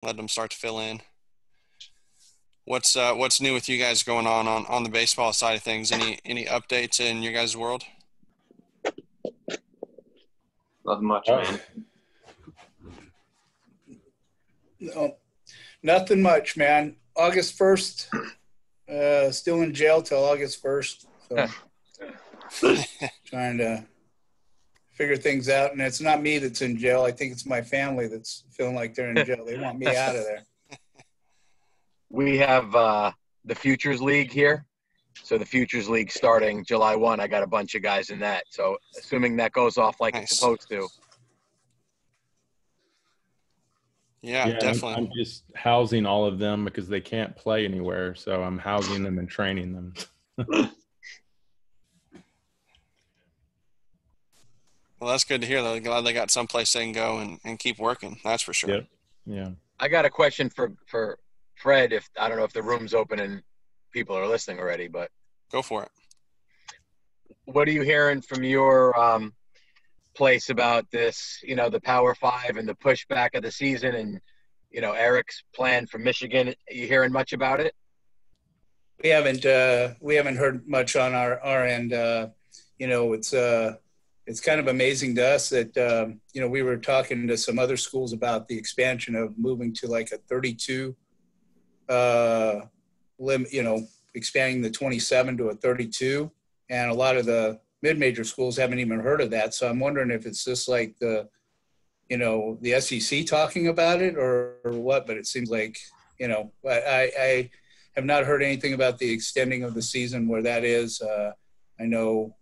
let them start to fill in. What's new with you guys going on the baseball side of things? Any updates in your guys' world? Not much, man. No, nothing much, man. August 1st, still in jail till August 1st. So trying to figure things out. And it's not me that's in jail. I think it's my family that's feeling like they're in jail. They want me out of there. We have the Futures League here. So the Futures League starting July 1. I got a bunch of guys in that. So assuming that goes off like Nice. it's supposed to. Yeah, definitely. I'm just housing all of them because they can't play anywhere. So I'm housing them and training them. Well, that's good to hear. Though. Glad they got someplace they can go and keep working. That's for sure. Yep. Yeah. I got a question for Fred. If I don't know if the room's open and people are listening already, but Go for it. what are you hearing from your place about this? You know, the Power Five and the pushback of the season, and you know Eric's plan for Michigan. Are you hearing much about it? We haven't heard much on our end. You know, it's kind of amazing to us that you know, we were talking to some other schools about the expansion of moving to like a 32 limit, you know, expanding the 27 to a 32, and a lot of the mid-major schools haven't even heard of that. So I'm wondering if it's just like the SEC talking about it or what, but it seems like, you know, I have not heard anything about the extending of the season where that is. I know,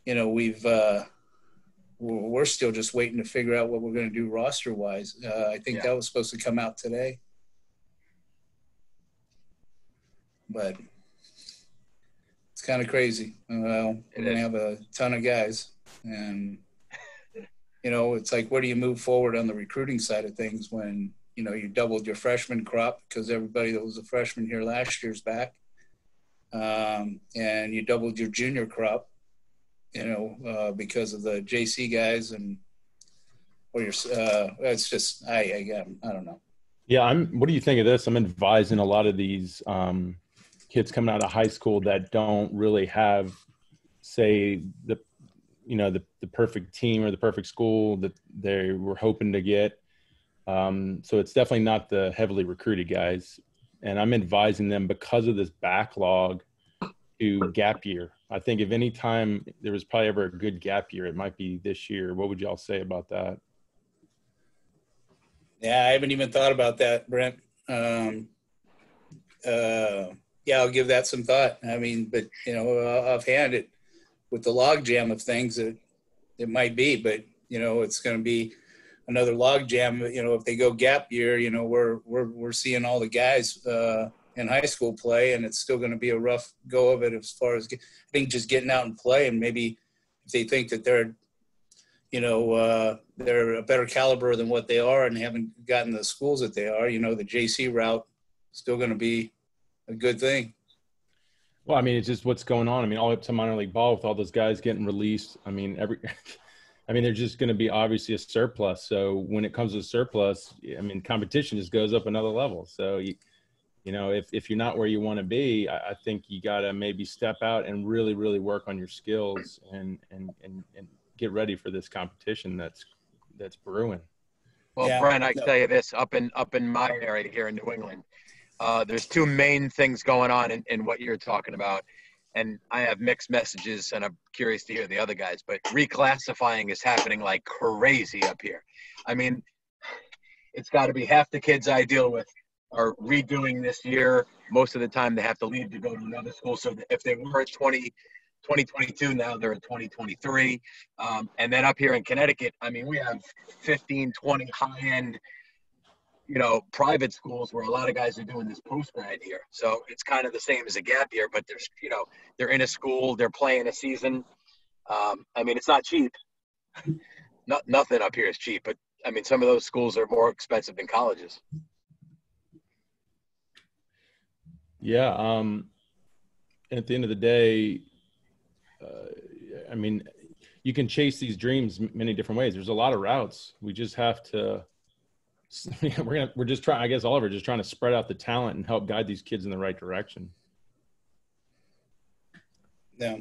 you know, we're still just waiting to figure out what we're going to do roster wise. I think that was supposed to come out today, but it's kind of crazy. Well, we're going to have a ton of guys, and you know, it's like, where do you move forward on the recruiting side of things when, you know, you doubled your freshman crop because everybody that was a freshman here last year's back, and you doubled your junior crop, you know, because of the JC guys, and or your it's just I don't know. Yeah, what do you think of this? I'm advising a lot of these kids coming out of high school that don't really have, say, the perfect team or the perfect school that they were hoping to get. So it's definitely not the heavily recruited guys. And I'm advising them, because of this backlog, to gap year. I think if any time there was probably ever a good gap year, it might be this year. What would y'all say about that? Yeah, I haven't even thought about that, Brent. Yeah, I'll give that some thought. I mean, but, you know, offhand, with the log jam of things, it might be, but, you know, it's going to be another log jam. You know, if they go gap year, you know, we're seeing all the guys in high school play, and it's still going to be a rough go of it as far as, I think, just getting out and play. And maybe if they think that they're, you know, they're a better caliber than what they are and haven't gotten the schools that they are, you know, the JC route is still going to be a good thing. Well, I mean, it's just what's going on. I mean, all up to minor league ball with all those guys getting released. I mean, there's just going to be obviously a surplus. So when it comes to surplus, I mean, competition just goes up another level. So, you know, if you're not where you want to be, I think you got to maybe step out and really, really work on your skills and get ready for this competition that's brewing. Well, yeah. Brent, I can tell you this, up in my area here in New England, there's two main things going on in what you're talking about. And I have mixed messages, and I'm curious to hear the other guys, but reclassifying is happening like crazy up here. I mean, it's got to be half the kids I deal with are redoing this year. Most of the time they have to leave to go to another school. So if they were at 2022, now they're at 2023. And then up here in Connecticut, I mean, we have 15, 20 high-end, you know, private schools where a lot of guys are doing this post-grad here. So it's kind of the same as a gap year, but there's, you know, they're in a school, they're playing a season. I mean, it's not cheap. Nothing up here is cheap, but I mean, some of those schools are more expensive than colleges. Yeah. At the end of the day, I mean, you can chase these dreams many different ways. There's a lot of routes. We just have to we're just trying. I guess all of it just trying to spread out the talent and help guide these kids in the right direction. Yeah.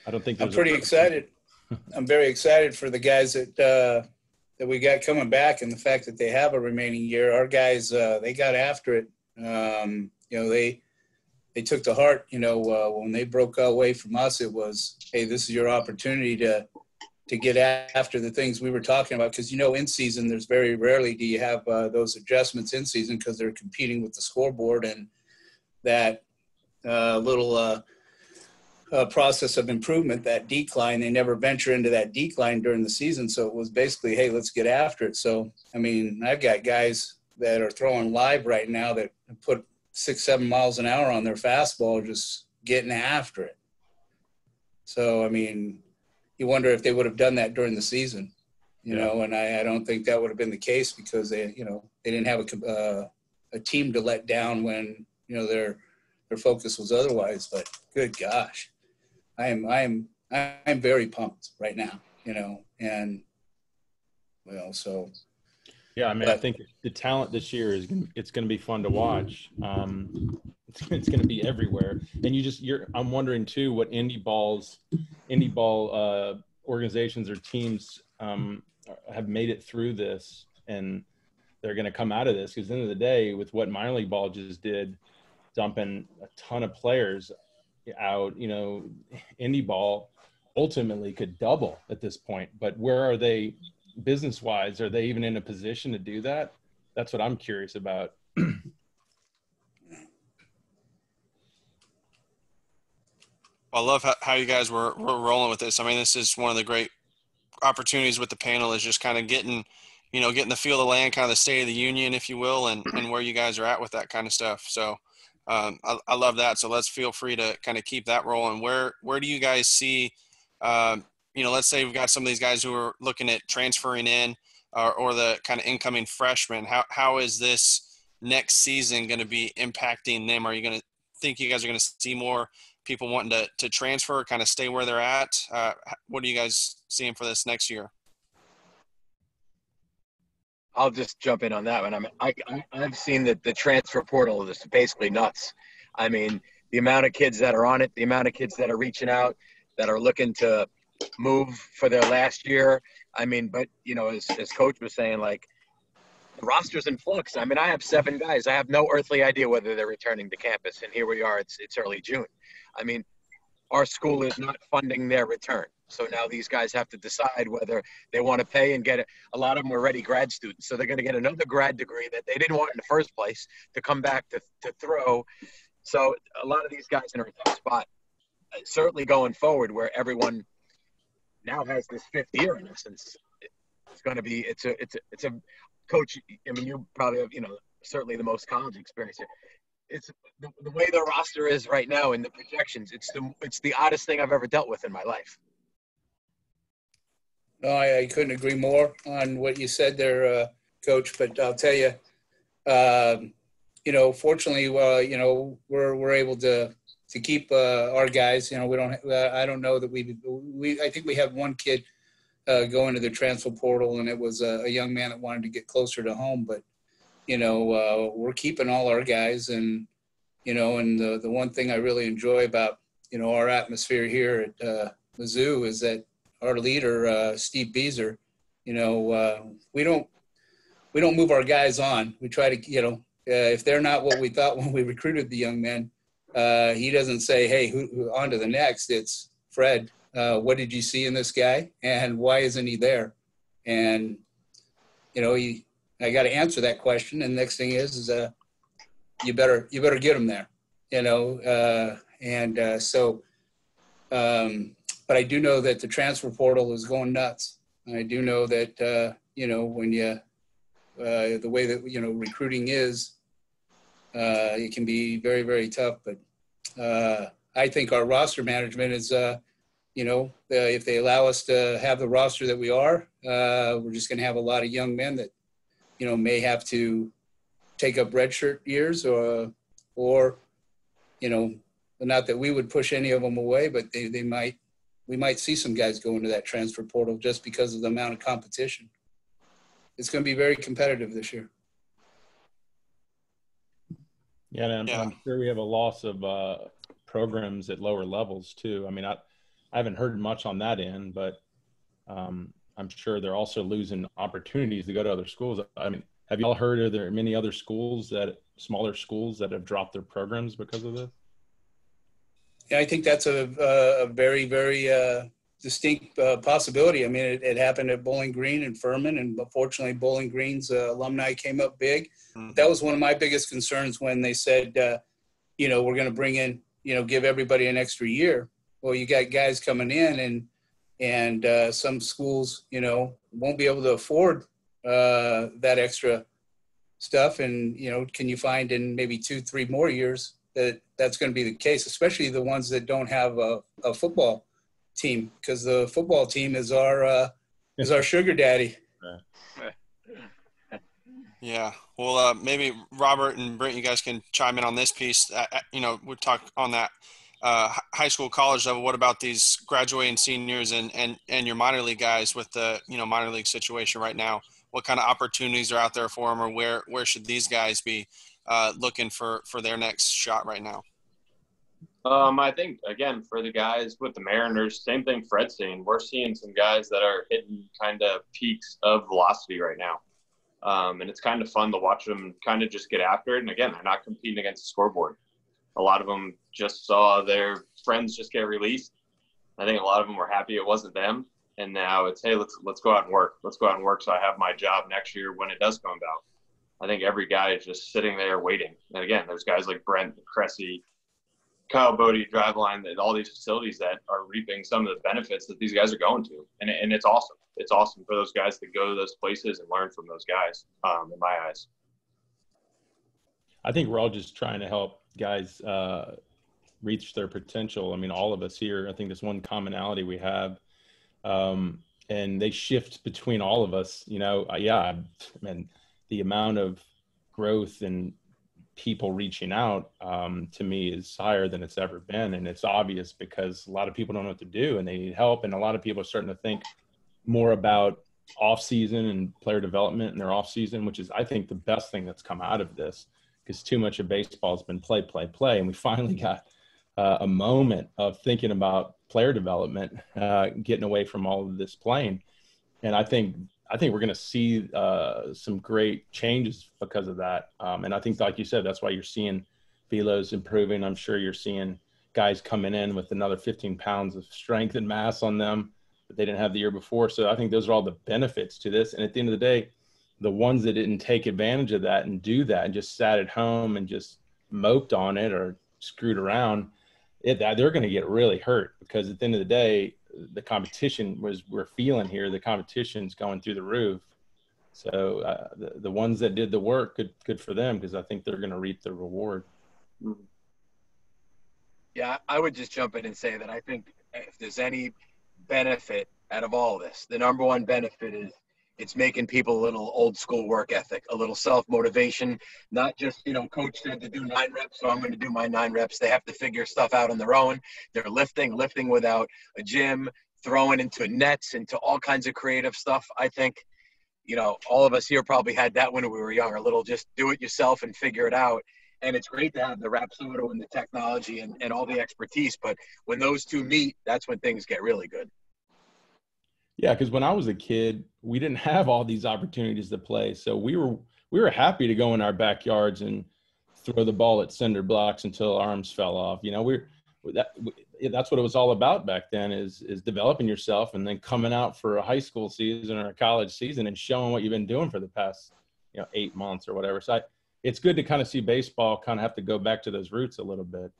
I don't think I'm pretty excited. I'm very excited for the guys that we got coming back, and the fact that they have a remaining year. Our guys, they got after it. They took to heart. When they broke away from us, it was, hey, this is your opportunity to get after the things we were talking about. Because in season, there's very rarely do you have those adjustments in season because they're competing with the scoreboard, and that little process of improvement, that decline, they never venture into that decline during the season. So it was basically, hey, let's get after it. So, I've got guys that are throwing live right now that put 6-7 miles an hour on their fastball, just getting after it. So, you wonder if they would have done that during the season, and I don't think that would have been the case because they didn't have a team to let down when, their focus was otherwise. But good gosh, I'm very pumped right now, and so. Yeah, I think the talent this year it's going to be fun to watch. It's going to be everywhere, and I'm wondering too what indie ball organizations or teams have made it through this, and they're going to come out of this, because at the end of the day, with what minor league ball just did, dumping a ton of players out, indie ball ultimately could double at this point. But where are they business wise? Are they even in a position to do that? That's what I'm curious about. I love how you guys were rolling with this. This is one of the great opportunities with the panel, is just kind of getting the feel of the land, kind of the state of the union, if you will, and where you guys are at with that kind of stuff. So I love that. So let's feel free to kind of keep that rolling. Where do you guys see, let's say we've got some of these guys who are looking at transferring in or the kind of incoming freshmen. How is this next season going to be impacting them? Are you going to think you guys are going to see more people wanting to transfer, kind of stay where they're at? What are you guys seeing for this next year? I'll just jump in on that one. I've seen that the transfer portal is basically nuts. The amount of kids that are on it, the amount of kids that are reaching out, that are looking to move for their last year. But as Coach was saying, like, the roster's in flux. I have 7 guys. I have no earthly idea whether they're returning to campus, and here we are. It's early June. Our school is not funding their return. So now these guys have to decide whether they want to pay and get it. A lot of them are already grad students, so they're going to get another grad degree that they didn't want in the first place to come back to throw. So a lot of these guys are in a tough spot. Certainly going forward, where everyone now has this 5th year in essence, it's going to be it's a coach. You probably have certainly the most college experience here. It's the way the roster is right now in the projections. It's the oddest thing I've ever dealt with in my life. No, I couldn't agree more on what you said there, Coach. But I'll tell you, fortunately, we're able to keep our guys. We don't. I don't know that we. I think we had one kid go into the transfer portal, and it was a young man that wanted to get closer to home. But we're keeping all our guys, and and the one thing I really enjoy about our atmosphere here at Mizzou is that our leader, Steve Beezer, we don't move our guys on. We try to, if they're not what we thought when we recruited the young men, he doesn't say, hey, who on to the next. It's Fred. What did you see in this guy, and why isn't he there? And I got to answer that question. And the next thing is you better get him there, but I do know that the transfer portal is going nuts. I do know that, when you, the way that, recruiting is, it can be very, very tough. But I think our roster management is, if they allow us to have the roster that we are, we're just going to have a lot of young men that, may have to take up redshirt years or, not that we would push any of them away, but we might see some guys go into that transfer portal just because of the amount of competition. it's going to be very competitive this year. Yeah, and I'm sure we have a loss of programs at lower levels too. I mean, I haven't heard much on that end, but I'm sure they're also losing opportunities to go to other schools. I mean, have you all heard, are there many other schools, smaller schools that have dropped their programs because of this? Yeah, I think that's a very, very distinct possibility. I mean, it happened at Bowling Green and Furman, and fortunately Bowling Green's alumni came up big. That was one of my biggest concerns when they said, we're going to bring in, give everybody an extra year. Well, you got guys coming in and some schools, won't be able to afford that extra stuff. And, can you find in maybe 2-3 more years that's going to be the case, especially the ones that don't have a football team, because the football team is our sugar daddy. Yeah. Well, maybe Robert and Brent, you guys can chime in on this piece. We talked on that high school, college level. What about these graduating seniors and your minor league guys with the minor league situation right now? What kind of opportunities are out there for them, or where should these guys be looking for their next shot right now? I think, again, for the guys with the Mariners, same thing Fred's saying. We're seeing some guys that are hitting kind of peaks of velocity right now. And it's kind of fun to watch them kind of just get after it. And again, they're not competing against the scoreboard. A lot of them just saw their friends just get released. I think a lot of them were happy it wasn't them. And now it's, hey, let's go out and work. Let's go out and work so I have my job next year when it does come about. I think every guy is just sitting there waiting. And again, there's guys like Brent, Cressy, Kyle Bodie, Driveline, and all these facilities that are reaping some of the benefits that these guys are going to. And it's awesome. It's awesome for those guys to go to those places and learn from those guys, in my eyes. I think we're all just trying to help guys reach their potential. I mean, all of us here, I think there's one commonality we have, and they shift between all of us. I mean, the amount of growth and people reaching out to me is higher than it's ever been. And it's obvious because a lot of people don't know what to do and they need help. And a lot of people are starting to think more about off season and player development in their off season, which is, I think, the best thing that's come out of this, because too much of baseball has been play. And we finally got a moment of thinking about player development, getting away from all of this playing. And I think we're going to see some great changes because of that. And I think, like you said, that's why you're seeing velos improving. I'm sure you're seeing guys coming in with another 15 pounds of strength and mass on them that they didn't have the year before. So I think those are all the benefits to this. And at the end of the day, the ones that didn't take advantage of that and do that and just sat at home and just moped on it or screwed around, they're going to get really hurt, because at the end of the day, the competition we're feeling here, the competition's going through the roof. So the ones that did the work, good for them, because I think they're going to reap the reward. Yeah, I would just jump in and say that I think if there's any benefit out of all this, the number one benefit is it's making people a little old school work ethic, a little self-motivation, not just, coach said to do 9 reps, so I'm going to do my 9 reps. They have to figure stuff out on their own. They're lifting without a gym, throwing into nets, into all kinds of creative stuff. I think, all of us here probably had that when we were young, a little just do it yourself and figure it out. And it's great to have the Rapsodo and the technology and all the expertise. But when those two meet, that's when things get really good. Yeah, because when I was a kid, we didn't have all these opportunities to play. So we were happy to go in our backyards and throw the ball at cinder blocks until arms fell off. That's what it was all about back then, is developing yourself and then coming out for a high school season or a college season and showing what you've been doing for the past 8 months or whatever. So it's good to kind of see baseball kind of have to go back to those roots a little bit.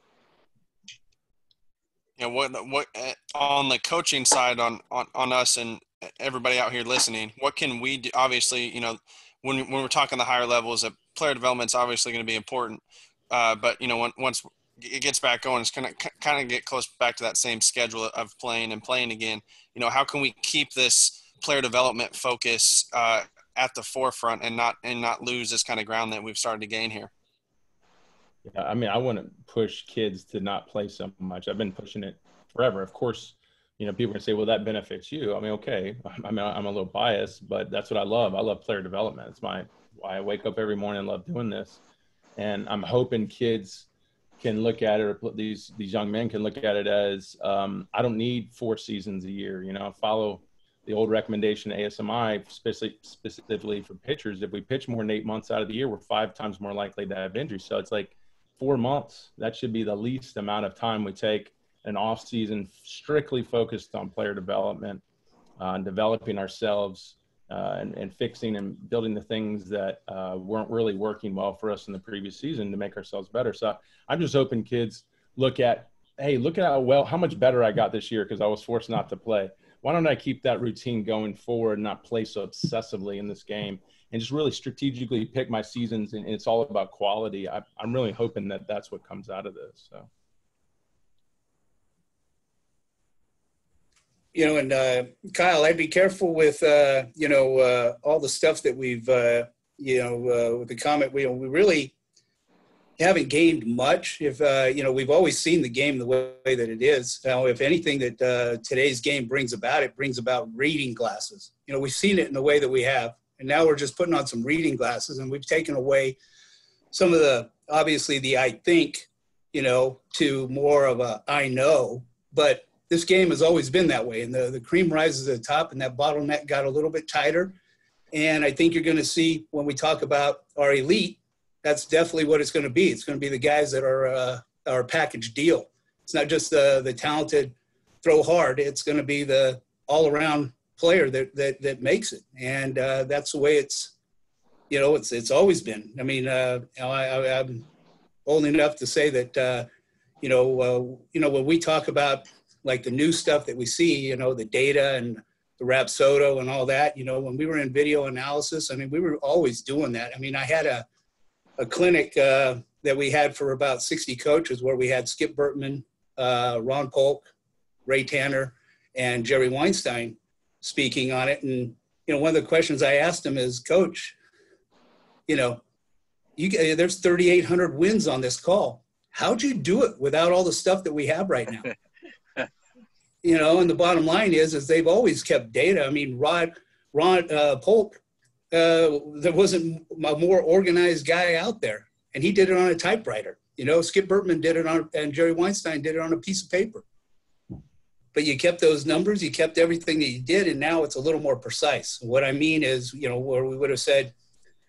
What on the coaching side on us and everybody out here listening, what can we do? Obviously, when we're talking the higher levels, player development's obviously going to be important. But once it gets back going, it's going to kind of get close back to that same schedule of playing again. How can we keep this player development focus at the forefront and not lose this kind of ground that we've started to gain here? Yeah, I mean, I want to push kids to not play so much. I've been pushing it forever. Of course, people are gonna say, well, that benefits you. I mean, okay, I'm a little biased, but that's what I love. I love player development. It's why I wake up every morning and love doing this. And I'm hoping kids can look at it, or these young men can look at it as, I don't need 4 seasons a year. Follow the old recommendation ASMI, specifically for pitchers. If we pitch more than 8 months out of the year, we're 5 times more likely to have injuries. So it's like 4 months. That should be the least amount of time we take an off season strictly focused on player development, on developing ourselves, and fixing and building the things that weren't really working well for us in the previous season to make ourselves better. So I'm just hoping kids look at how much better I got this year because I was forced not to play. Why don't I keep that routine going forward and not play so obsessively in this game and just really strategically pick my seasons, and it's all about quality. I'm really hoping that that's what comes out of this. So. And Kyle, I'd be careful with, all the stuff that we've, with the comment, we really haven't gained much. If, we've always seen the game the way that it is. Now, if anything that today's game brings about reading glasses. We've seen it in the way that we have, and now we're just putting on some reading glasses, and we've taken away some of obviously the I think, to more of a I know, but this game has always been that way, and the cream rises to the top, and that bottleneck got a little bit tighter. And I think you're going to see when we talk about our elite, that's definitely what it's going to be. It's going to be the guys that are our package deal. It's not just the talented throw hard. It's going to be the all-around player that makes it, and that's the way it's always been. I mean, I'm old enough to say that when we talk about like the new stuff that we see, the data and the Rapsodo and all that, when we were in video analysis, I mean, we were always doing that. I mean, I had a clinic that we had for about 60 coaches where we had Skip Bertman, Ron Polk, Ray Tanner, and Jerry Weinstein speaking on it. And, one of the questions I asked him is, Coach, there's 3,800 wins on this call. How'd you do it without all the stuff that we have right now? And the bottom line is they've always kept data. I mean, Ron Polk, there wasn't a more organized guy out there, and he did it on a typewriter. Skip Bertman did it and Jerry Weinstein did it on a piece of paper. But you kept those numbers, you kept everything that you did, and now it's a little more precise. What I mean is, where we would have said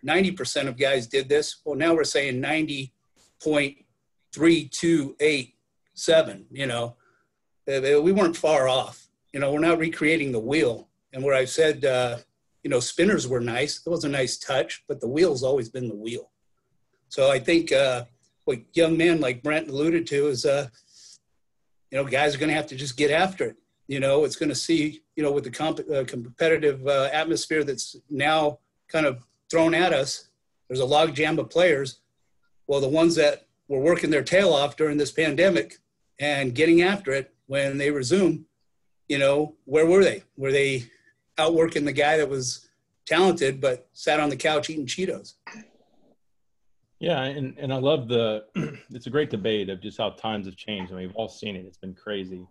90% of guys did this, well, now we're saying 90.3287, we weren't far off. We're not recreating the wheel. And where I said, spinners were nice. It was a nice touch, but the wheel's always been the wheel. So I think what young men like Brent alluded to is, guys are going to have to just get after it. It's going to see, with the competitive atmosphere that's now kind of thrown at us, there's a log jam of players. Well, the ones that were working their tail off during this pandemic and getting after it, when they resume, where were they? Were they outworking the guy that was talented but sat on the couch eating Cheetos? Yeah, and I love it's a great debate of just how times have changed. I mean, we've all seen it. It's been crazy.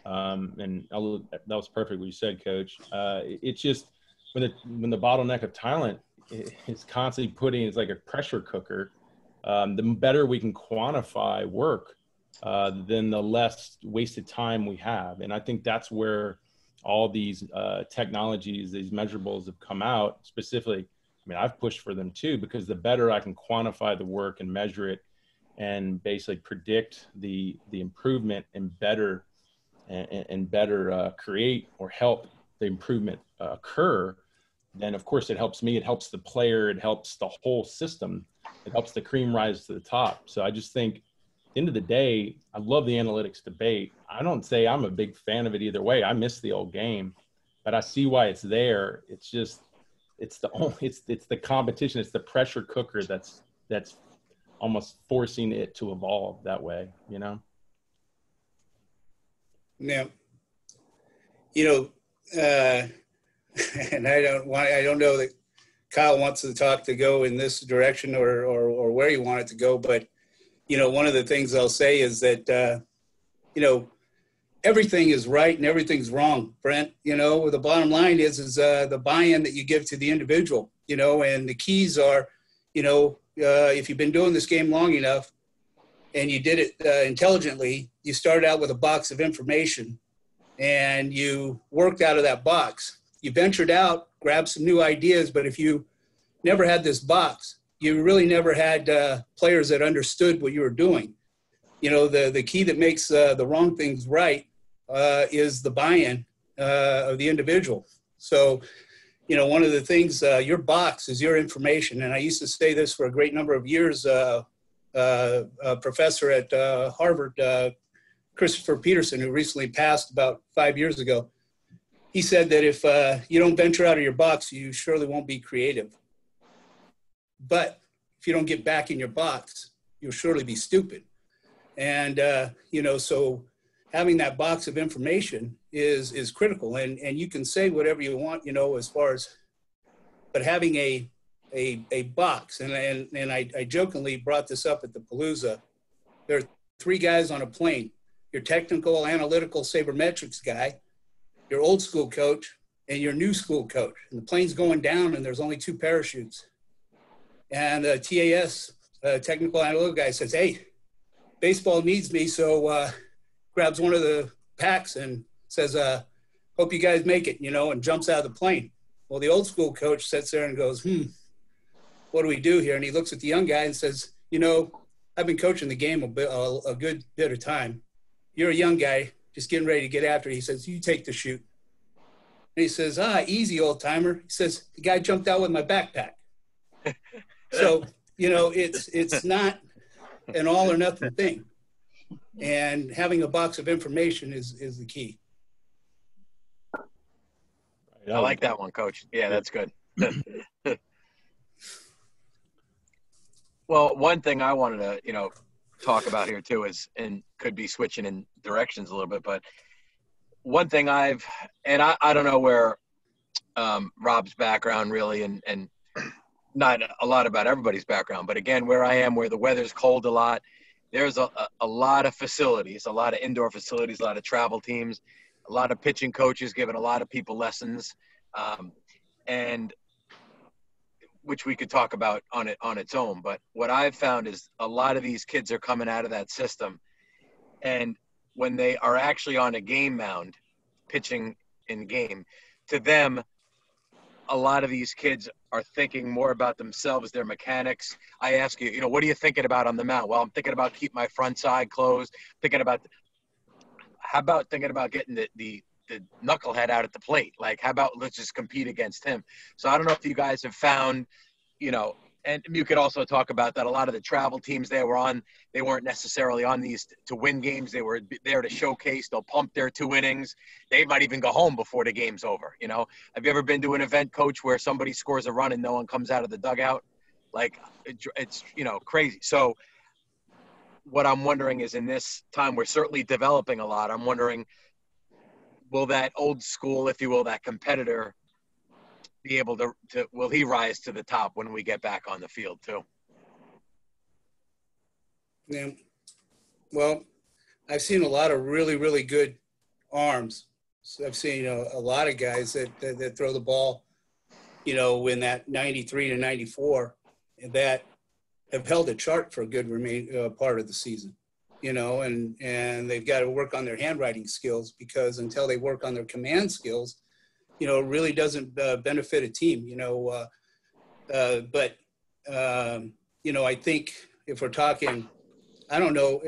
And that was perfect what you said, Coach. It's just when the bottleneck of talent is constantly it's like a pressure cooker, the better we can quantify work, then the less wasted time we have. And I think that's where all these technologies, these measurables have come out specifically. I mean, I've pushed for them too, because the better I can quantify the work and measure it and basically predict the improvement and better create or help the improvement occur, then of course it helps me, it helps the player, it helps the whole system, it helps the cream rise to the top. So I just think at the end of the day, I love the analytics debate. I don't say I'm a big fan of it either way. I miss the old game, but I see why it's there. It's just, it's the competition. It's the pressure cooker that's almost forcing it to evolve that way, Yeah. And I don't know that Kyle wants the talk to go in this direction or where you want it to go. But, one of the things I'll say is that, everything is right and everything's wrong, Brent. You know, the bottom line is the buy-in that you give to the individual, you know, and the keys are, you know, if you've been doing this game long enough and you did it intelligently, you started out with a box of information and you worked out of that box. You ventured out, grabbed some new ideas, but if you never had this box, you really never had players that understood what you were doing. You know, the key that makes the wrong things right is the buy-in of the individual. So, you know, one of the things, your box is your information. And I used to say this for a great number of years. A professor at Harvard, Christopher Peterson, who recently passed about 5 years ago, he said that if you don't venture out of your box, you surely won't be creative. But if you don't get back in your box, you'll surely be stupid. And, you know, so having that box of information is critical. And you can say whatever you want, you know, as far as, but having a box, and I jokingly brought this up at the Palooza, there are 3 guys on a plane: your technical, analytical, sabermetrics guy, your old school coach, and your new school coach. And the plane's going down and there's only 2 parachutes. And TAS, technical analytical guy, says, hey, baseball needs me, so grabs one of the packs and says, hope you guys make it, you know, and jumps out of the plane. Well, the old school coach sits there and goes, what do we do here? And he looks at the young guy and says, you know, I've been coaching the game a good bit of time. You're a young guy just getting ready to get after it. He says, you take the shoot. And he says, easy, old timer. He says, the guy jumped out with my backpack. So, you know, it's not an all or nothing thing. And having a box of information is the key. I like that one, Coach. Yeah, that's good. Well, one thing I wanted to, you know, talk about here too is, and could be switching in directions a little bit, but one thing I don't know where Rob's background really, and not a lot about everybody's background, but again, where I am, where the weather's cold a lot, there's a lot of facilities, a lot of indoor facilities, a lot of travel teams, a lot of pitching coaches giving a lot of people lessons, and which we could talk about on its own. But what I've found is a lot of these kids are coming out of that system, and when they are actually on a game mound, pitching in game, to them, a lot of these kids are thinking more about themselves, their mechanics. I ask you, you know, what are you thinking about on the mound? Well, I'm thinking about keep my front side closed, how about thinking about getting the knucklehead out at the plate? Like, how about let's just compete against him? So I don't know if you guys have found, you know, and you could also talk about that. A lot of the travel teams they weren't necessarily on these to win games. They were there to showcase. They'll pump their 2 innings. They might even go home before the game's over. You know, have you ever been to an event, Coach, where somebody scores a run and no one comes out of the dugout? Like, it's, you know, crazy. So what I'm wondering is, in this time, we're certainly developing a lot. I'm wondering, will that old school, if you will, that competitor, be able to will he rise to the top when we get back on the field too? Yeah. Well, I've seen a lot of really, really good arms. So I've seen a lot of guys that throw the ball, you know, in that 93 to 94, and that have held a chart for a good part of the season, you know, and they've got to work on their handwriting skills, because until they work on their command skills, you know, it really doesn't benefit a team, you know. But, you know, I think if we're talking, I don't know,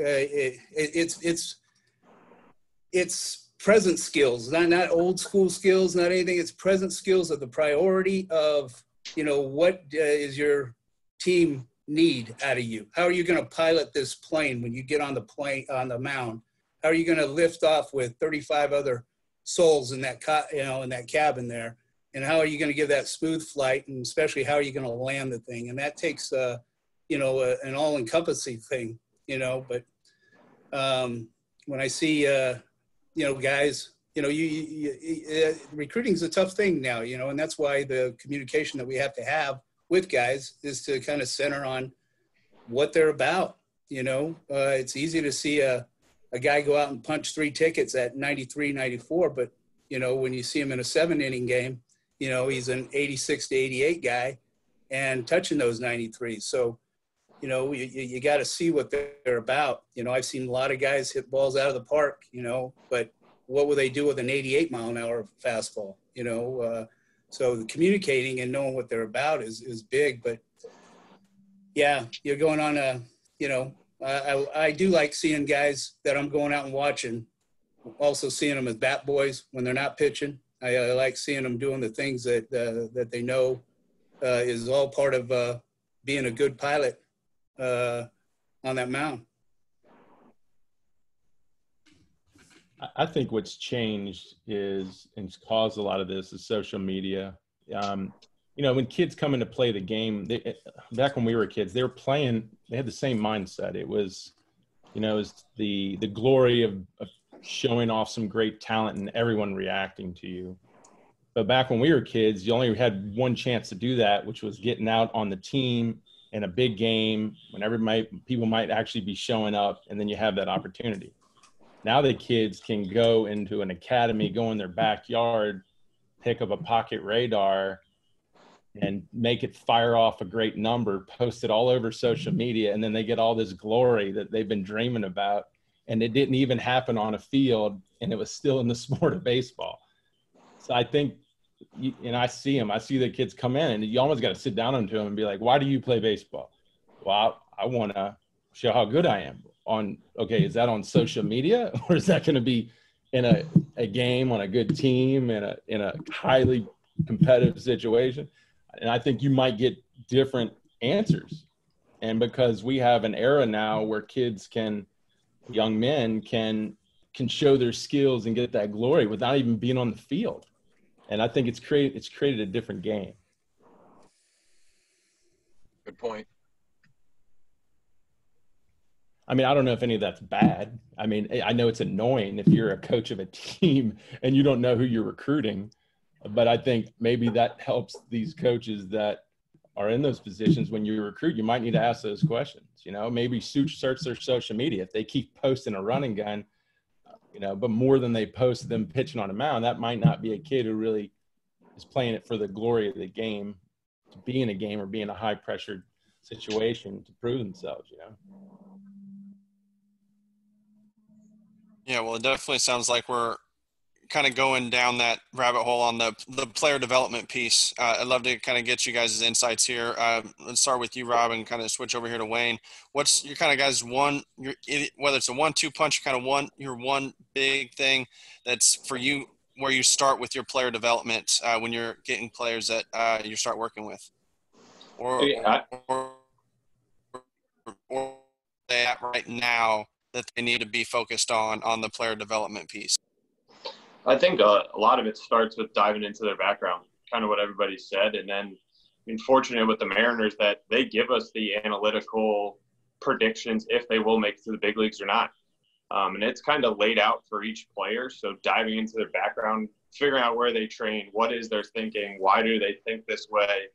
it's present skills, not old school skills, not anything. It's present skills of the priority of, you know, what is your team need out of you? How are you going to pilot this plane when you get on the mound? How are you going to lift off with 35 other souls in that, you know, in that cabin there? And how are you going to give that smooth flight? And especially, how are you going to land the thing? And that takes, you know, an all-encompassing thing, you know. But when I see, you know, guys, you know, recruiting is a tough thing now, you know, and that's why the communication that we have to have with guys is to kind of center on what they're about. You know, it's easy to see a a guy go out and punch 3 tickets at 93, 94, but, you know, when you see him in a 7-inning game, you know, he's an 86 to 88 guy and touching those 93s. So, you know, you got to see what they're about. You know, I've seen a lot of guys hit balls out of the park, you know, but what will they do with an 88 mile an hour fastball? You know, so communicating and knowing what they're about is big. But yeah, you're going on a, you know, I do like seeing guys that I'm going out and watching, also seeing them as bat boys when they're not pitching. I like seeing them doing the things that they know is all part of being a good pilot on that mound. I think what's changed is, and it's caused a lot of this, is social media. You know, when kids come in to play the game, back when we were kids, they were playing, they had the same mindset. It was, you know, it was the glory of showing off some great talent and everyone reacting to you. But back when we were kids, you only had one chance to do that, which was getting out on the team in a big game when people might actually be showing up, and then you have that opportunity. Now the kids can go into an academy, go in their backyard, pick up a pocket radar and make it fire off a great number, post it all over social media, and then they get all this glory that they've been dreaming about. And it didn't even happen on a field, and it was still in the sport of baseball. So I think, and I see the kids come in, and you almost got to sit down to them and be like, why do you play baseball? Well, I want to show how good I am. Okay, is that on social media, or is that going to be in a game on a good team in a highly competitive situation? And I think you might get different answers. And because we have an era now where young men can show their skills and get that glory without even being on the field. And I think it's created a different game. Good point. I mean, I don't know if any of that's bad. I mean, I know it's annoying if you're a coach of a team and you don't know who you're recruiting, but I think maybe that helps these coaches that are in those positions. When you recruit, you might need to ask those questions, you know, maybe search their social media. If they keep posting a running gun, you know, but more than they post them pitching on a mound, that might not be a kid who really is playing it for the glory of the game, to be in a game or be in a high pressured situation to prove themselves, you know? Yeah, well, it definitely sounds like we're kind of going down that rabbit hole on the player development piece. I'd love to kind of get you guys' insights here. Let's start with you, Rob, and kind of switch over here to Wayne. What's your kind of guys' whether it's a 1-2 punch, your one big thing that's for you, where you start with your player development when you're getting players that you start working with, or they at right now that they need to be focused on the player development piece? I think a lot of it starts with diving into their background, kind of what everybody said. And then being fortunate with the Mariners that they give us the analytical predictions if they will make it to the big leagues or not. And it's kind of laid out for each player. So diving into their background, figuring out where they train, what is their thinking, why do they think this way?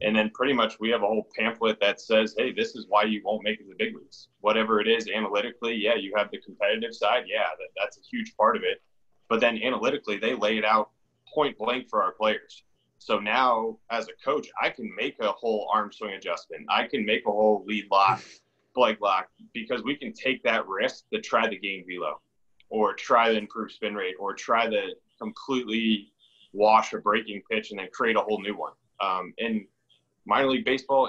And then pretty much we have a whole pamphlet that says, hey, this is why you won't make it to the big leagues. Whatever it is analytically, yeah, you have the competitive side. Yeah, that's a huge part of it. But then analytically, they lay it out point blank for our players. So now as a coach, I can make a whole arm swing adjustment. I can make a whole lead lock, leg lock, because we can take that risk to try the game velo or try to improve spin rate or try to completely wash a breaking pitch and then create a whole new one. In minor league baseball,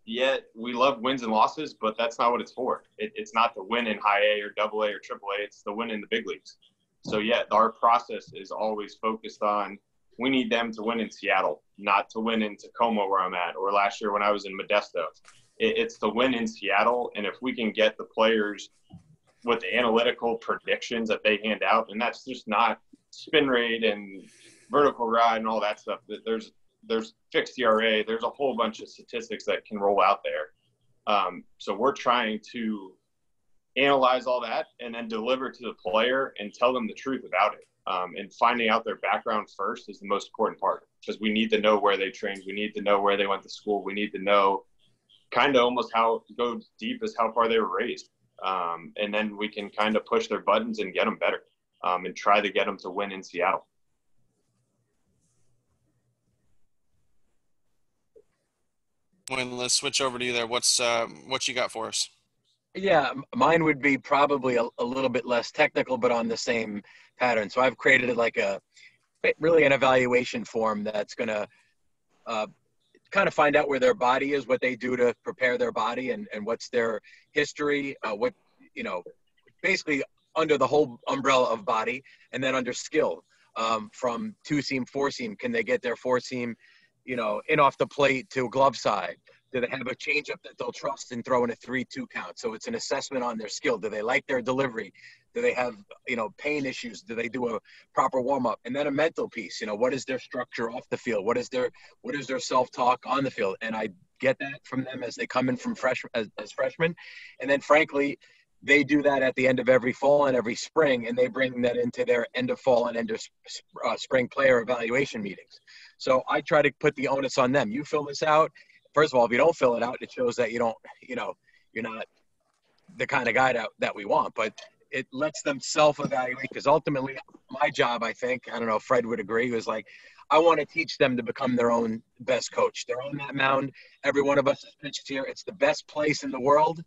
we love wins and losses, but that's not what it's for. It's not to win in high A or double A or triple A. It's to win in the big leagues. So, yeah, our process is always focused on we need them to win in Seattle, not to win in Tacoma where I'm at, or last year when I was in Modesto. It's to win in Seattle, and if we can get the players with the analytical predictions that they hand out, and that's just not spin rate and vertical ride and all that stuff. There's fixed ERA. There's a whole bunch of statistics that can roll out there. So we're trying to analyze all that and then deliver to the player and tell them the truth about it. And finding out their background first is the most important part, because we need to know where they trained. We need to know where they went to school. We need to know kind of almost how go deep as how far they were raised. And then we can kind of push their buttons and get them better, and try to get them to win in Seattle. Wayne, let's switch over to you there. What you got for us? Yeah, mine would be probably a little bit less technical, but on the same pattern. So I've created like really an evaluation form that's going to kind of find out where their body is, what they do to prepare their body, and what's their history, basically under the whole umbrella of body, and then under skill, from 2-seam, 4-seam. Can they get their 4-seam, in off the plate to glove side? Do they have a changeup that they'll trust and throw in a 3-2 count? So it's an assessment on their skill. Do they like their delivery? Do they have, pain issues? Do they do a proper warm up? And then a mental piece, what is their structure off the field? What is their self-talk on the field? And I get that from them as they come in from as freshmen. And then frankly, they do that at the end of every fall and every spring, and they bring that into their end of fall and end of spring player evaluation meetings. So I try to put the onus on them. You fill this out. First of all, if you don't fill it out, it shows that you're not the kind of guy that we want. But it lets them self-evaluate, because ultimately my job, I think, I don't know if Fred would agree, was like, I want to teach them to become their own best coach. They're on that mound. Every one of us has pitched here. It's the best place in the world.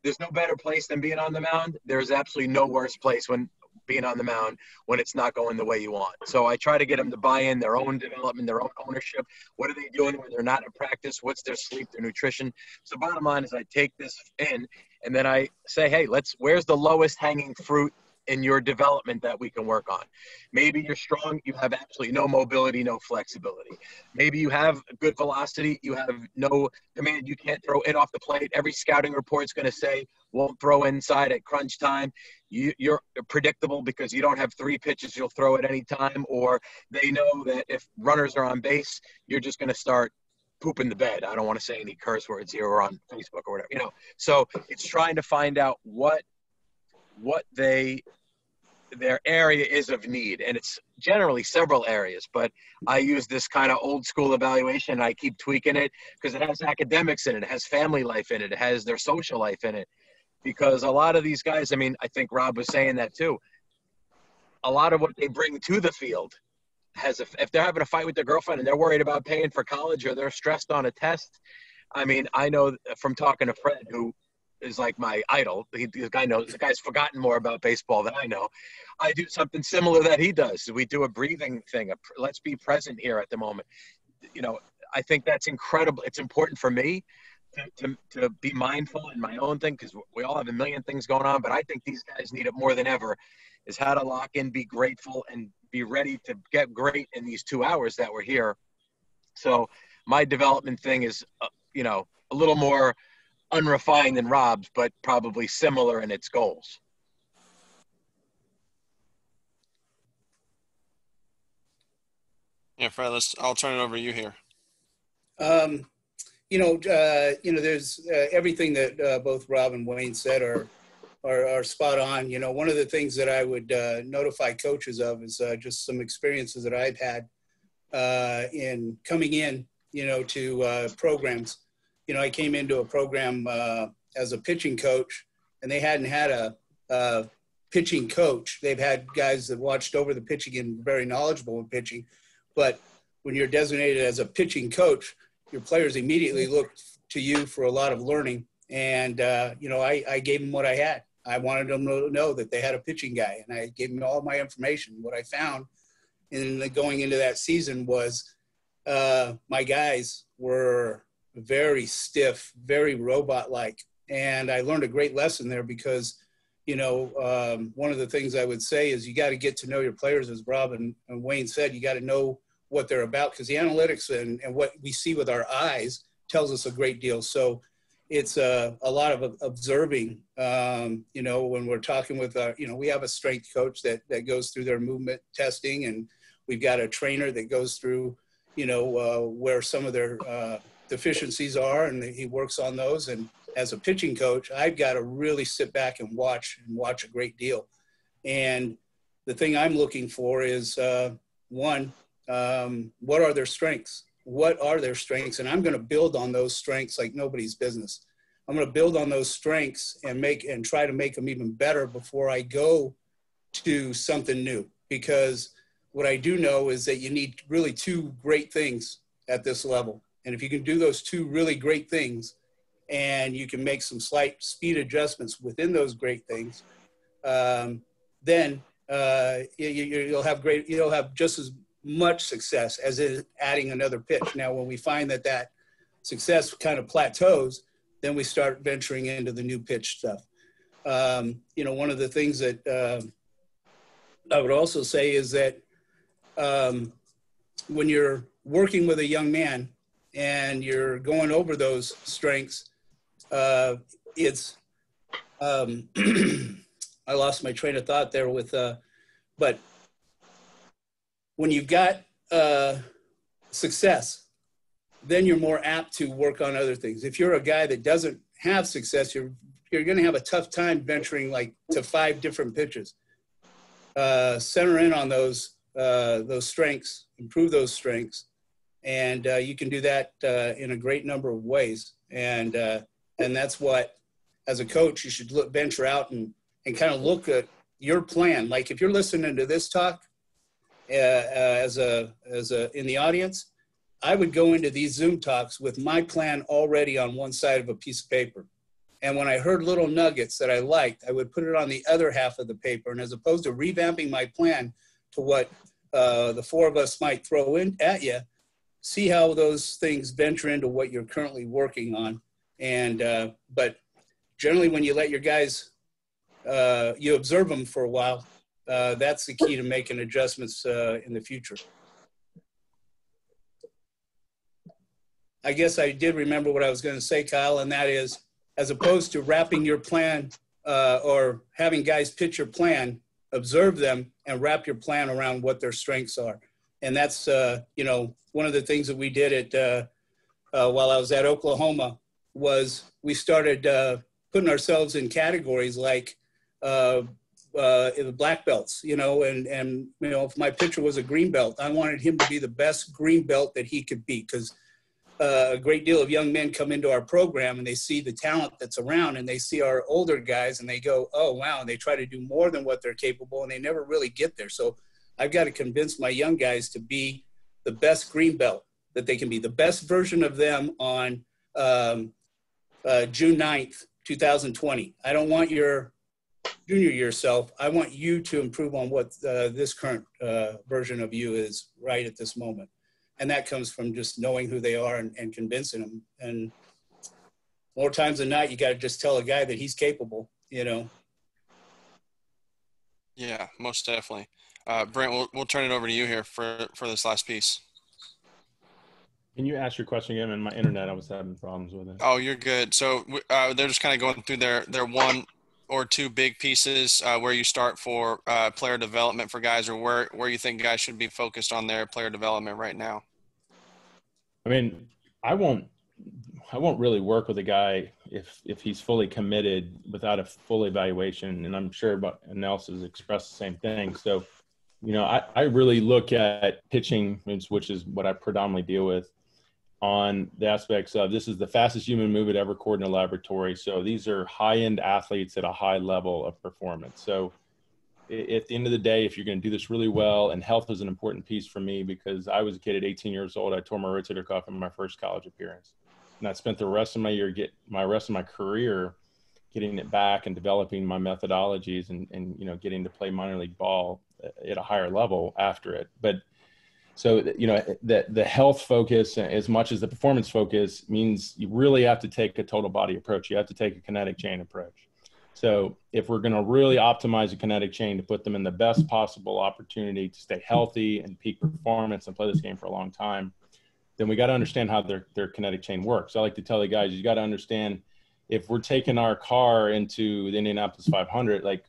There's no better place than being on the mound. There's absolutely no worse place when being on the mound when it's not going the way you want. So I try to get them to buy in their own development, their own ownership. What are they doing when they're not in practice? What's their sleep, their nutrition? So bottom line is I take this in, and then I say, hey, where's the lowest hanging fruit in your development that we can work on? Maybe you're strong, you have absolutely no mobility, no flexibility. Maybe you have good velocity, you have no command, you can't throw it off the plate. Every scouting report's going to say won't throw inside at crunch time. You're predictable because you don't have 3 pitches you'll throw at any time, or they know that if runners are on base, you're just going to start pooping the bed. I don't want to say any curse words here or on Facebook or whatever, So it's trying to find out what their area is of need. And it's generally several areas, but I use this kind of old school evaluation, and I keep tweaking it because it has academics in it. It has family life in it. It has their social life in it. Because a lot of these guys, I think Rob was saying that too. A lot of what they bring to the field if they're having a fight with their girlfriend and they're worried about paying for college, or they're stressed on a test. I know from talking to Fred, who is like my idol. The guy's forgotten more about baseball than I know. I do something similar that he does. We do a breathing thing. Let's be present here at the moment. I think that's incredible. It's important for me to be mindful in my own thing, because we all have a million things going on. But I think these guys need it more than ever, is how to lock in, be grateful, and be ready to get great in these 2 hours that we're here. So my development thing is, a little more unrefined than Rob's, but probably similar in its goals. Yeah, Fred, I'll turn it over to you here. There's everything that both Rob and Wayne said are spot on. One of the things that I would notify coaches of is just some experiences that I've had in coming in, to programs. I came into a program as a pitching coach, and they hadn't had a pitching coach. They've had guys that watched over the pitching and very knowledgeable in pitching. But when you're designated as a pitching coach, your players immediately look to you for a lot of learning. And, I gave them what I had. I wanted them to know that they had a pitching guy, and I gave them all my information. What I found in going into that season was my guys were very stiff, very robot-like. And I learned a great lesson there because, one of the things I would say is you got to get to know your players, as Rob and Wayne said. You got to know what they're about, because the analytics and what we see with our eyes tells us a great deal. So it's a lot of observing, when we're talking with we have a strength coach that goes through their movement testing, and we've got a trainer that goes through, where some of their deficiencies are, and he works on those. And as a pitching coach, I've got to really sit back and watch a great deal. And the thing I'm looking for is, one, what are their strengths? What are their strengths? And I'm going to build on those strengths like nobody's business. I'm going to build on those strengths and try to make them even better before I go to something new. Because what I do know is that you need really two great things at this level. And if you can do those two really great things, and you can make some slight speed adjustments within those great things, then you'll have just as much success as in adding another pitch. Now, when we find that success kind of plateaus, then we start venturing into the new pitch stuff. One of the things that I would also say is that when you're working with a young man and you're going over those strengths, it's I lost my train of thought there but when you've got success, then you're more apt to work on other things. If you're a guy that doesn't have success, you're going to have a tough time venturing like to 5 different pitches. Center in on those strengths, improve those strengths, and you can do that in a great number of ways. And that's what, as a coach, you should venture out and kind of look at your plan. Like if you're listening to this talk as in the audience, I would go into these Zoom talks with my plan already on one side of a piece of paper. And when I heard little nuggets that I liked, I would put it on the other half of the paper. And as opposed to revamping my plan to what the 4 of us might throw in at you, see how those things venture into what you're currently working on. And but generally, when you let your guys, you observe them for a while, that's the key to making adjustments in the future. I guess I did remember what I was going to say, Kyle, and that is, as opposed to wrapping your plan or having guys pitch your plan, observe them and wrap your plan around what their strengths are. And that's, one of the things that we did while I was at Oklahoma was we started putting ourselves in categories like the black belts, and if my pitcher was a green belt, I wanted him to be the best green belt that he could be, because a great deal of young men come into our program and they see the talent that's around and they see our older guys and they go, oh, wow. And they try to do more than what they're capable and they never really get there. So I've got to convince my young guys to be the best green belt that they can be, the best version of them on June 9th, 2020. I don't want your junior year self. I want you to improve on what this current version of you is right at this moment. And that comes from just knowing who they are and convincing them. And more times than not, you got to just tell a guy that he's capable, Yeah, most definitely. Brent, we'll turn it over to you here for this last piece. Can you ask your question again? And my internet, I was having problems with it. Oh, you're good. So they're just kind of going through their 1 or 2 big pieces where you start for player development for guys, or where you think guys should be focused on their player development right now. I mean, I won't really work with a guy if he's fully committed without a full evaluation. And I'm sure Nelson has expressed the same thing. So, I really look at pitching, which is what I predominantly deal with, on the aspects of this is the fastest human movement ever recorded in a laboratory. So these are high-end athletes at a high level of performance. So at the end of the day, if you're going to do this really well, and health is an important piece for me because I was a kid at 18 years old. I tore my rotator cuff in my first college appearance. And I spent the rest of my career getting it back and developing my methodologies and getting to play minor league ball at a higher level after it. But so, the health focus, as much as the performance focus, means you really have to take a total body approach. You have to take a kinetic chain approach. So if we're going to really optimize a kinetic chain to put them in the best possible opportunity to stay healthy and peak performance and play this game for a long time, then we got to understand how their kinetic chain works. I like to tell the guys, you got to understand, if we're taking our car into the Indianapolis 500, like,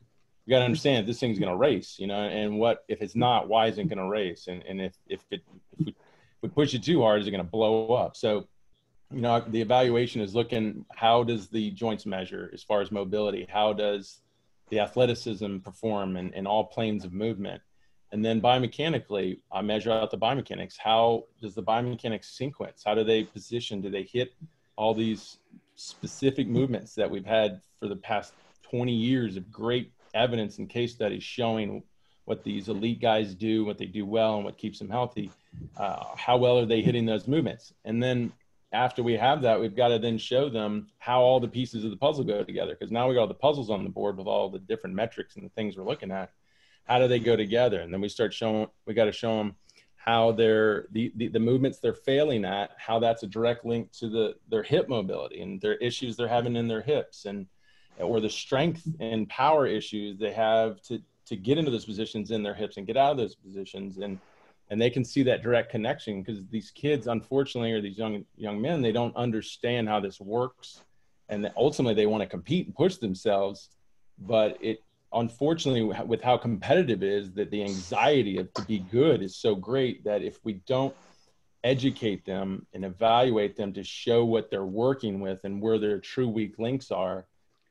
you got to understand if this thing's going to race, and what, if it's not, why isn't it going to race? And if we push it too hard, is it going to blow up? So, the evaluation is looking, how does the joints measure as far as mobility? How does the athleticism perform in all planes of movement? And then biomechanically, I measure out the biomechanics. How does the biomechanics sequence? How do they position? Do they hit all these specific movements that we've had for the past 20 years of great evidence and case studies showing what these elite guys do, what they do well, and what keeps them healthy. How well are they hitting those movements? And then after we have that, we've got to then show them how all the pieces of the puzzle go together. Because now we got all the puzzles on the board with all the different metrics and the things we're looking at. How do they go together? And then we got to show them how the movements they're failing at, how that's a direct link to their hip mobility and their issues they're having in their hips, or the strength and power issues they have to get into those positions in their hips and get out of those positions. And they can see that direct connection, because these kids, unfortunately, or these young men, they don't understand how this works. And ultimately they want to compete and push themselves. But unfortunately, with how competitive it is, that the anxiety to be good is so great that if we don't educate them and evaluate them to show what they're working with and where their true weak links are,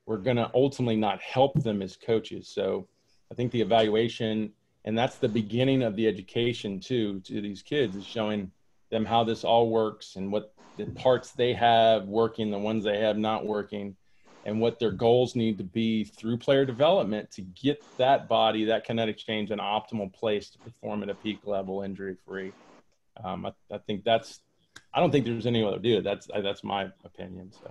we're going to ultimately not help them as coaches. So I think the evaluation, and that's the beginning of the education too, to these kids, is showing them how this all works and what the parts they have working, the ones they have not working, and what their goals need to be through player development to get that body, that kinetic change, in an optimal place to perform at a peak level, injury-free. I think I don't think there's any other way to do it. That's my opinion. So.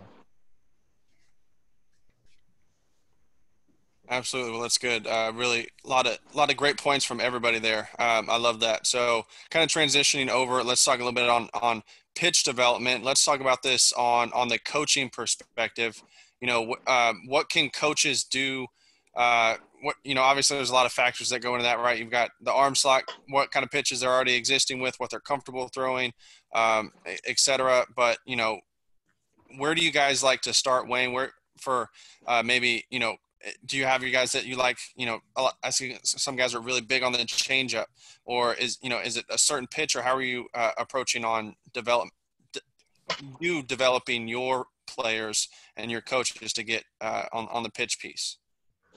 Absolutely. Well, that's good. Really, a lot of great points from everybody there. I love that. So kind of transitioning over, let's talk a little bit on pitch development. Let's talk about this on the coaching perspective. What can coaches do? Obviously there's a lot of factors that go into that, right? You've got the arm slot, what kind of pitches they're already existing with, what they're comfortable throwing, et cetera. But, where do you guys like to start, Wayne? Where for maybe, do you have your guys that you like, I see some guys are really big on the changeup, or is it a certain pitch, or how are you approaching on developing your players and your coaches to get on the pitch piece?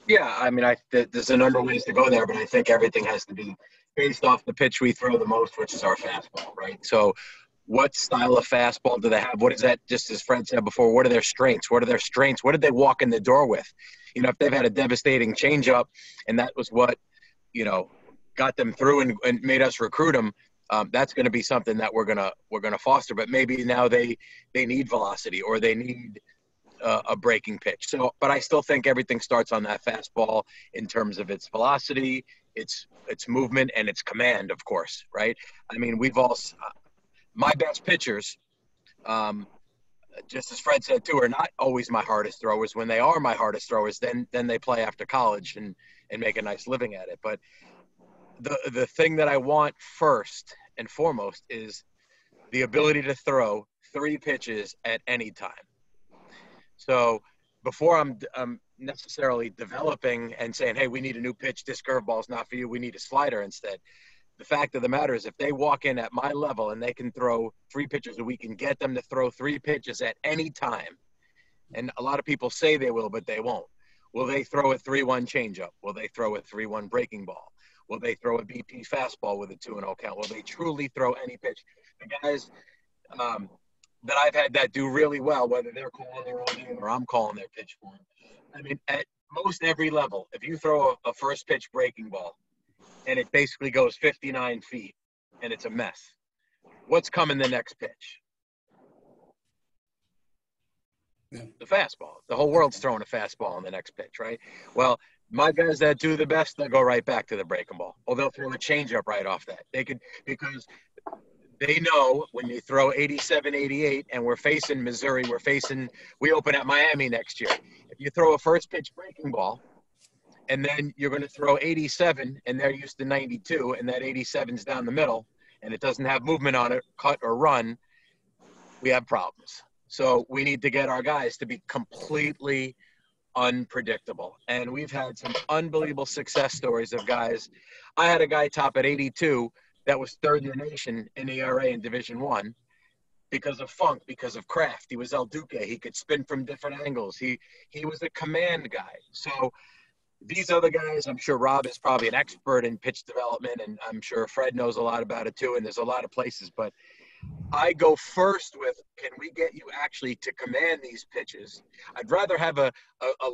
Yeah, I mean, there's a number of ways to go there, but I think everything has to be based off the pitch we throw the most, which is our fastball, right? So what style of fastball do they have? What is that, just as Fred said before, what are their strengths? What did they walk in the door with? If they've had a devastating changeup and that was what, got them through and made us recruit them, that's going to be something that we're gonna foster. But maybe now they need velocity, or they need a breaking pitch. So, but I still think everything starts on that fastball in terms of its velocity, its movement, and its command, of course, right? I mean, my best pitchers, just as Fred said too, are not always my hardest throwers. When they are my hardest throwers, then they play after college and make a nice living at it. But the thing that I want first and foremost is the ability to throw 3 pitches at any time. So before I'm necessarily developing and saying, hey, we need a new pitch, this curveball is not for you, we need a slider instead. The fact of the matter is, if they walk in at my level and they can throw 3 pitches, we can get them to throw 3 pitches at any time. And a lot of people say they will, but they won't. Will they throw a 3-1 changeup? Will they throw a 3-1 breaking ball? Will they throw a BP fastball with a 2-0 count? Will they truly throw any pitch? The guys that I've had that do really well, whether they're calling their own game or I'm calling their pitch for them. I mean, at most every level, if you throw a first pitch breaking ball and it basically goes 59 feet and it's a mess, what's coming the next pitch? Yeah. The fastball. The whole world's throwing a fastball on the next pitch, right? Well, my guys that do the best, they'll go right back to the breaking ball. Or they'll throw a changeup right off that. They could, because they know when you throw 87, 88, and we're facing Missouri, we open at Miami next year. If you throw a first pitch breaking ball, and then you're going to throw 87, and they're used to 92, and that 87's down the middle, and it doesn't have movement on it, cut or run, we have problems. So we need to get our guys to be completely unpredictable. And we've had some unbelievable success stories of guys. I had a guy top at 82 that was third in the nation in ERA in Division I because of funk, because of craft. He was El Duque. He could spin from different angles. He was a command guy. So these other guys, I'm sure Rob is probably an expert in pitch development, and I'm sure Fred knows a lot about it too, and there's a lot of places. But I go first with, can we get you actually to command these pitches? I'd rather have a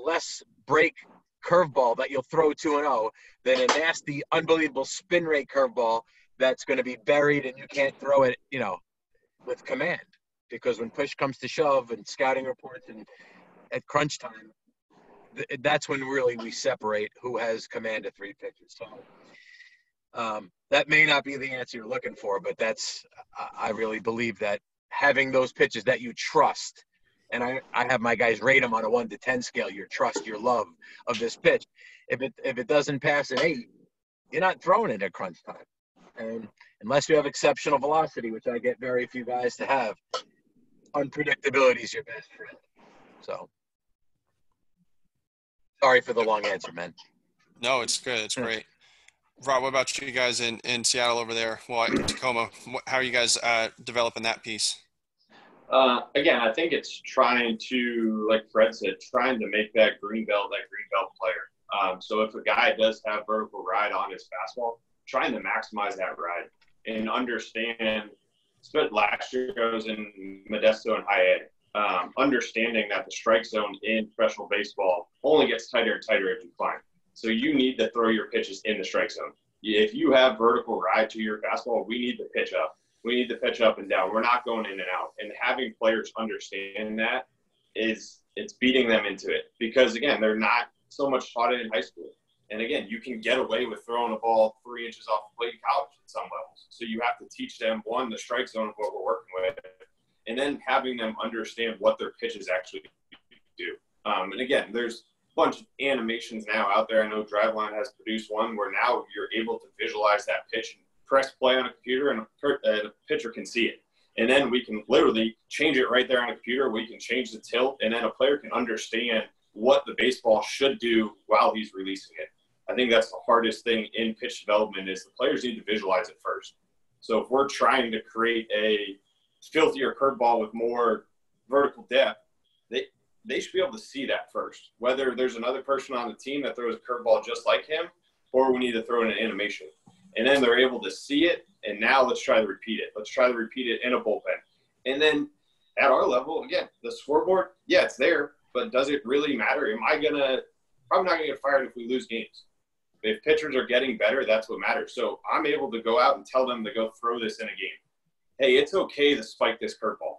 less break curveball that you'll throw 2-0 than a nasty, unbelievable spin rate curveball that's going to be buried and you can't throw it, with command. Because when push comes to shove and scouting reports and at crunch time, that's when really we separate who has command of 3 pitches. So that may not be the answer you're looking for, but I really believe that having those pitches that you trust, and I have my guys rate them on a 1 to 10 scale, your trust, your love of this pitch. If it doesn't pass an 8, you're not throwing it at crunch time. And unless you have exceptional velocity, which I get very few guys to have, unpredictability is your best friend. So sorry for the long answer, man. No, it's good. It's great. Rob, what about you guys in Seattle over there? Well, Tacoma, how are you guys developing that piece? Again, I think it's trying to, like Fred said, trying to make that green belt player. So if a guy does have vertical ride on his fastball, trying to maximize that ride and understand. Spent last year, I was in Modesto and high A, understanding that the strike zone in professional baseball only gets tighter and tighter as you climb. So you need to throw your pitches in the strike zone. If you have vertical ride to your fastball, we need to pitch up. We need to pitch up and down. We're not going in and out. And having players understand that it's beating them into it. Because, again, they're not so much taught it in high school. And, again, you can get away with throwing a ball 3 inches off the plate in college at some levels. So you have to teach them, one, the strike zone of what we're working with, and then having them understand what their pitches actually do. And, again, there's a bunch of animations now out there. I know Driveline has produced one where now you're able to visualize that pitch and press play on a computer, and a pitcher can see it. And then we can literally change it right there on a computer. We can change the tilt, and then a player can understand what the baseball should do while he's releasing it. I think that's the hardest thing in pitch development is the players need to visualize it first. So if we're trying to create a filthier curveball with more vertical depth, they should be able to see that first, whether there's another person on the team that throws a curveball just like him, or we need to throw in an animation. And then they're able to see it, and now let's try to repeat it. Let's try to repeat it in a bullpen. And then at our level, again, the scoreboard, yeah, it's there, but does it really matter? Probably not going to get fired if we lose games. If pitchers are getting better, that's what matters. So I'm able to go out and tell them to go throw this in a game. Hey, it's okay to spike this curveball.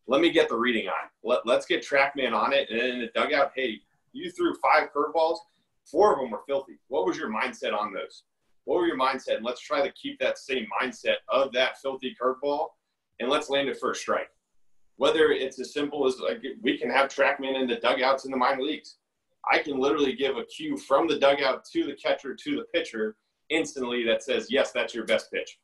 Let me get the reading on. Let's get TrackMan on it. And then in the dugout, hey, you threw 5 curveballs. 4 of them were filthy. What was your mindset on those? What were your mindset? And let's try to keep that same mindset of that filthy curveball, and let's land it for a strike. Whether it's as simple as like we can have TrackMan in the dugouts in the minor leagues. I can literally give a cue from the dugout to the catcher to the pitcher instantly that says, yes, that's your best pitch.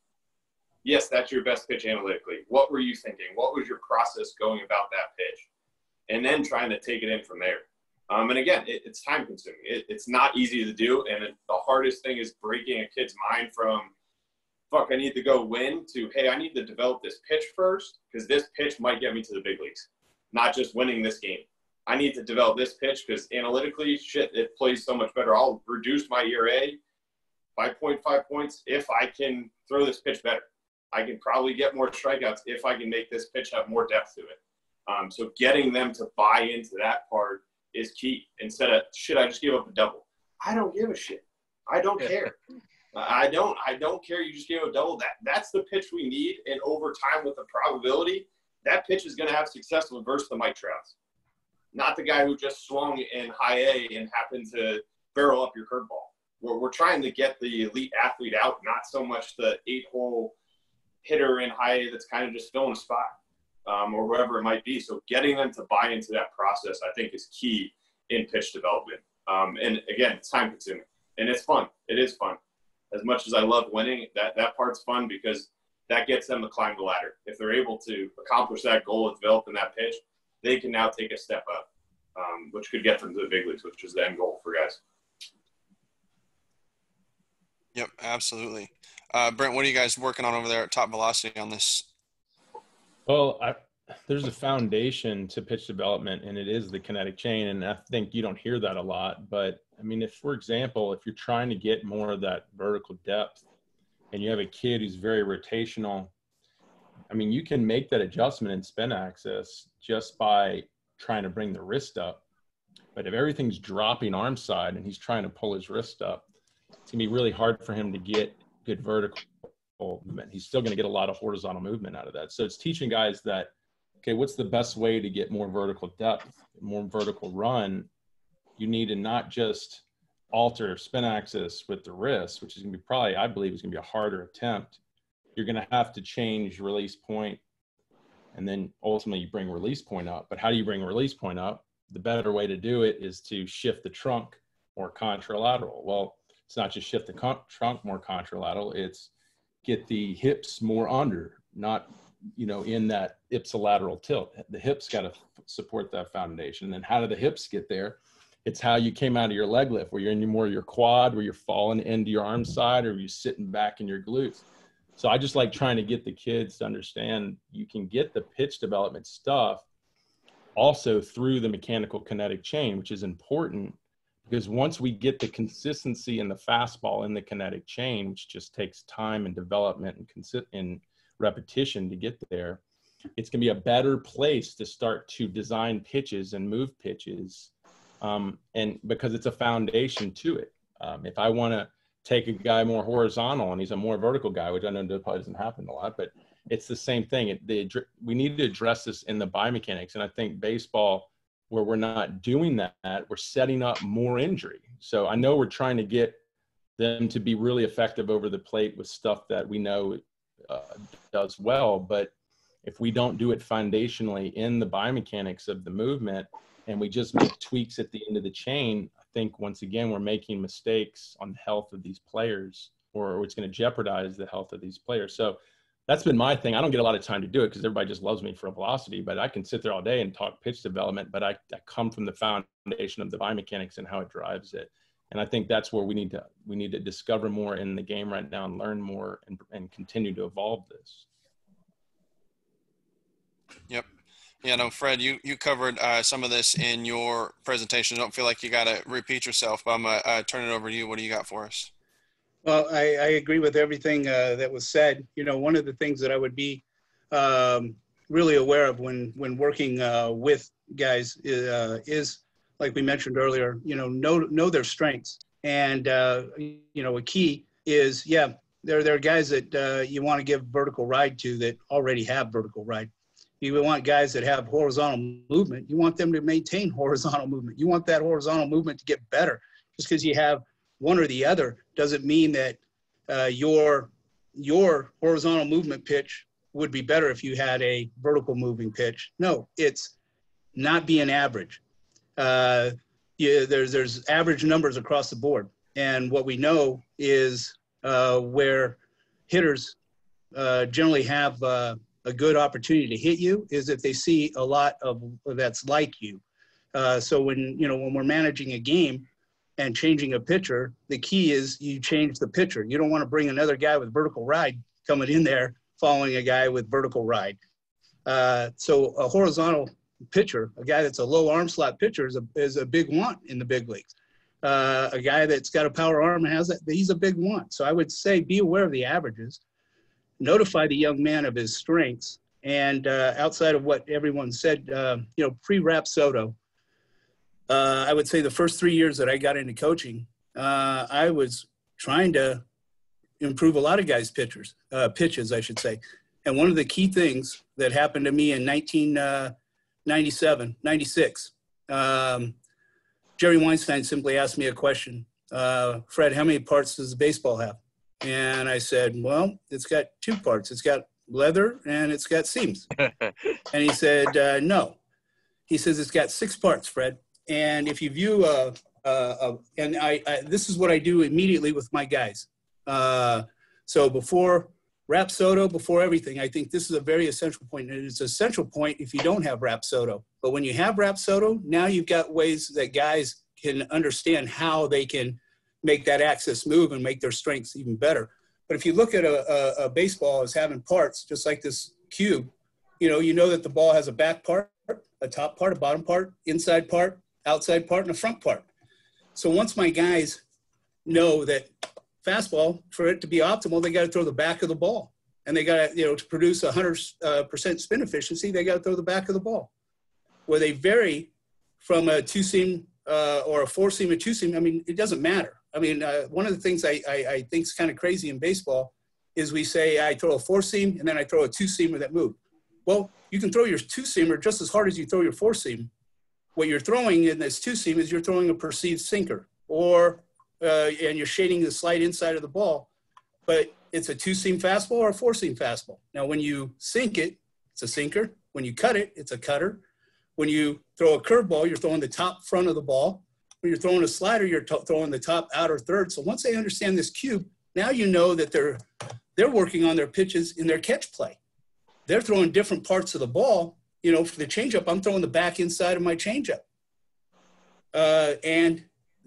Yes, that's your best pitch analytically. What were you thinking? What was your process going about that pitch? And then trying to take it in from there. And again, it's time consuming. It's not easy to do. And the hardest thing is breaking a kid's mind from, fuck, I need to go win to, hey, I need to develop this pitch first because this pitch might get me to the big leagues, not just winning this game. I need to develop this pitch because analytically, shit, it plays so much better. I'll reduce my ERA by 0.5 points if I can throw this pitch better. I can probably get more strikeouts if I can make this pitch have more depth to it. So getting them to buy into that part is key. Instead of, shit, I just gave up a double. I don't give a shit. I don't care. I don't care. You just gave a double. That's the pitch we need. And over time with the probability, that pitch is going to have success versus the Mike Trouts. Not the guy who just swung in high A and happened to barrel up your curveball. We're trying to get the elite athlete out, not so much the 8-hole hitter in high A that's kind of just filling a spot or whatever it might be. So getting them to buy into that process, I think, is key in pitch development. And again, it's time consuming and it's fun. It is fun. As much as I love winning, that part's fun because that gets them to climb the ladder. If they're able to accomplish that goal of developing that pitch, they can now take a step up, which could get them to the big leagues, which is the end goal for guys. Yep, absolutely. Brent, what are you guys working on over there at Top Velocity on this? Well, there's a foundation to pitch development, and it is the kinetic chain. And I think you don't hear that a lot. But, I mean, if, for example, if you're trying to get more of that vertical depth and you have a kid who's very rotational, I mean, you can make that adjustment in spin axis just by trying to bring the wrist up. But if everything's dropping arm side and he's trying to pull his wrist up, it's going to be really hard for him to get good vertical movement. He's still going to get a lot of horizontal movement out of that. So it's teaching guys that, okay, what's the best way to get more vertical depth, more vertical run? You need to not just alter spin axis with the wrist, which is going to be probably, I believe, is going to be a harder attempt. You're going to have to change release point, and then ultimately you bring release point up. But how do you bring release point up? The better way to do it is to shift the trunk more contralateral. Well, it's not just shift the trunk more contralateral, it's get the hips more under, not, you know, in that ipsilateral tilt. The hips got to support that foundation. And then how do the hips get there? It's how you came out of your leg lift, where you're in more your quad, where you're falling into your arm side, or you're sitting back in your glutes. So I just like trying to get the kids to understand you can get the pitch development stuff also through the mechanical kinetic chain, which is important, because once we get the consistency in the fastball in the kinetic chain, which just takes time and development and repetition to get there, it's going to be a better place to start to design pitches and move pitches. And because it's a foundation to it. If I want to take a guy more horizontal and he's a more vertical guy, which I know probably doesn't happen a lot, but it's the same thing. We need to address this in the biomechanics. And I think baseball, where we're not doing that, we're setting up more injury. So I know we're trying to get them to be really effective over the plate with stuff that we know does well. But if we don't do it foundationally in the biomechanics of the movement, and we just make tweaks at the end of the chain, I think once again, we're making mistakes on the health of these players, or it's going to jeopardize the health of these players. So that's been my thing. I don't get a lot of time to do it because everybody just loves me for velocity, but I can sit there all day and talk pitch development, but I come from the foundation of the biomechanics and how it drives it. And I think that's where we need to discover more in the game right now and learn more and continue to evolve this. Yep. Yeah, no, Fred, you covered some of this in your presentation. I don't feel like you got to repeat yourself, but I'm going to turn it over to you. What do you got for us? Well, I agree with everything that was said. You know, one of the things that I would be really aware of when working with guys is, like we mentioned earlier, you know their strengths. And, you know, a key is, yeah, there are guys that you want to give vertical ride to that already have vertical ride. You want guys that have horizontal movement. You want them to maintain horizontal movement. You want that horizontal movement to get better. Just because you have one or the other doesn't mean that your horizontal movement pitch would be better if you had a vertical moving pitch. No, it's not being average. There's average numbers across the board. And what we know is where hitters generally have a good opportunity to hit you is if they see a lot of that's like you. So when we're managing a game and changing a pitcher, the key is you change the pitcher. You don't want to bring another guy with vertical ride coming in there following a guy with vertical ride. So a horizontal pitcher, a guy that's a low arm slot pitcher is a big want in the big leagues. A guy that's got a power arm and has that, he's a big want. So I would say be aware of the averages. Notify the young man of his strengths, and outside of what everyone said, pre-Rapsodo, I would say the first 3 years that I got into coaching, I was trying to improve a lot of guys' pitches, I should say. And one of the key things that happened to me in 1997, 96, Jerry Weinstein simply asked me a question, Fred, how many parts does a baseball have? And I said, well, it's got 2 parts. It's got leather and it's got seams. And he said, no. He says, it's got 6 parts, Fred. And if you view, this is what I do immediately with my guys. So before Rapsodo, before everything, I think this is a very essential point. And it's an essential point if you don't have Rapsodo. But when you have Rapsodo, now you've got ways that guys can understand how they can make that axis move and make their strengths even better. But if you look at a baseball as having parts, just like this cube, you know that the ball has a back part, a top part, a bottom part, inside part, outside part, and a front part. So once my guys know that fastball, for it to be optimal, they got to throw the back of the ball. and they got to, to produce 100% spin efficiency, they got to throw the back of the ball. Where they vary from a two-seam or a four-seam or two-seam, I mean, it doesn't matter. I mean, one of the things I think is kind of crazy in baseball is we say I throw a four-seam and then I throw a two-seamer that move. Well, you can throw your two-seamer just as hard as you throw your four-seam. What you're throwing in this two-seam is you're throwing a perceived sinker, or and you're shading the slight inside of the ball, but it's a two-seam fastball or a four-seam fastball. Now, when you sink it, it's a sinker. When you cut it, it's a cutter. When you throw a curveball, you're throwing the top front of the ball. When you're throwing a slider, you're throwing the top outer third. So once they understand this cube, now you know that they're working on their pitches in their catch play. They're throwing different parts of the ball. For the changeup, I'm throwing the back inside of my changeup. And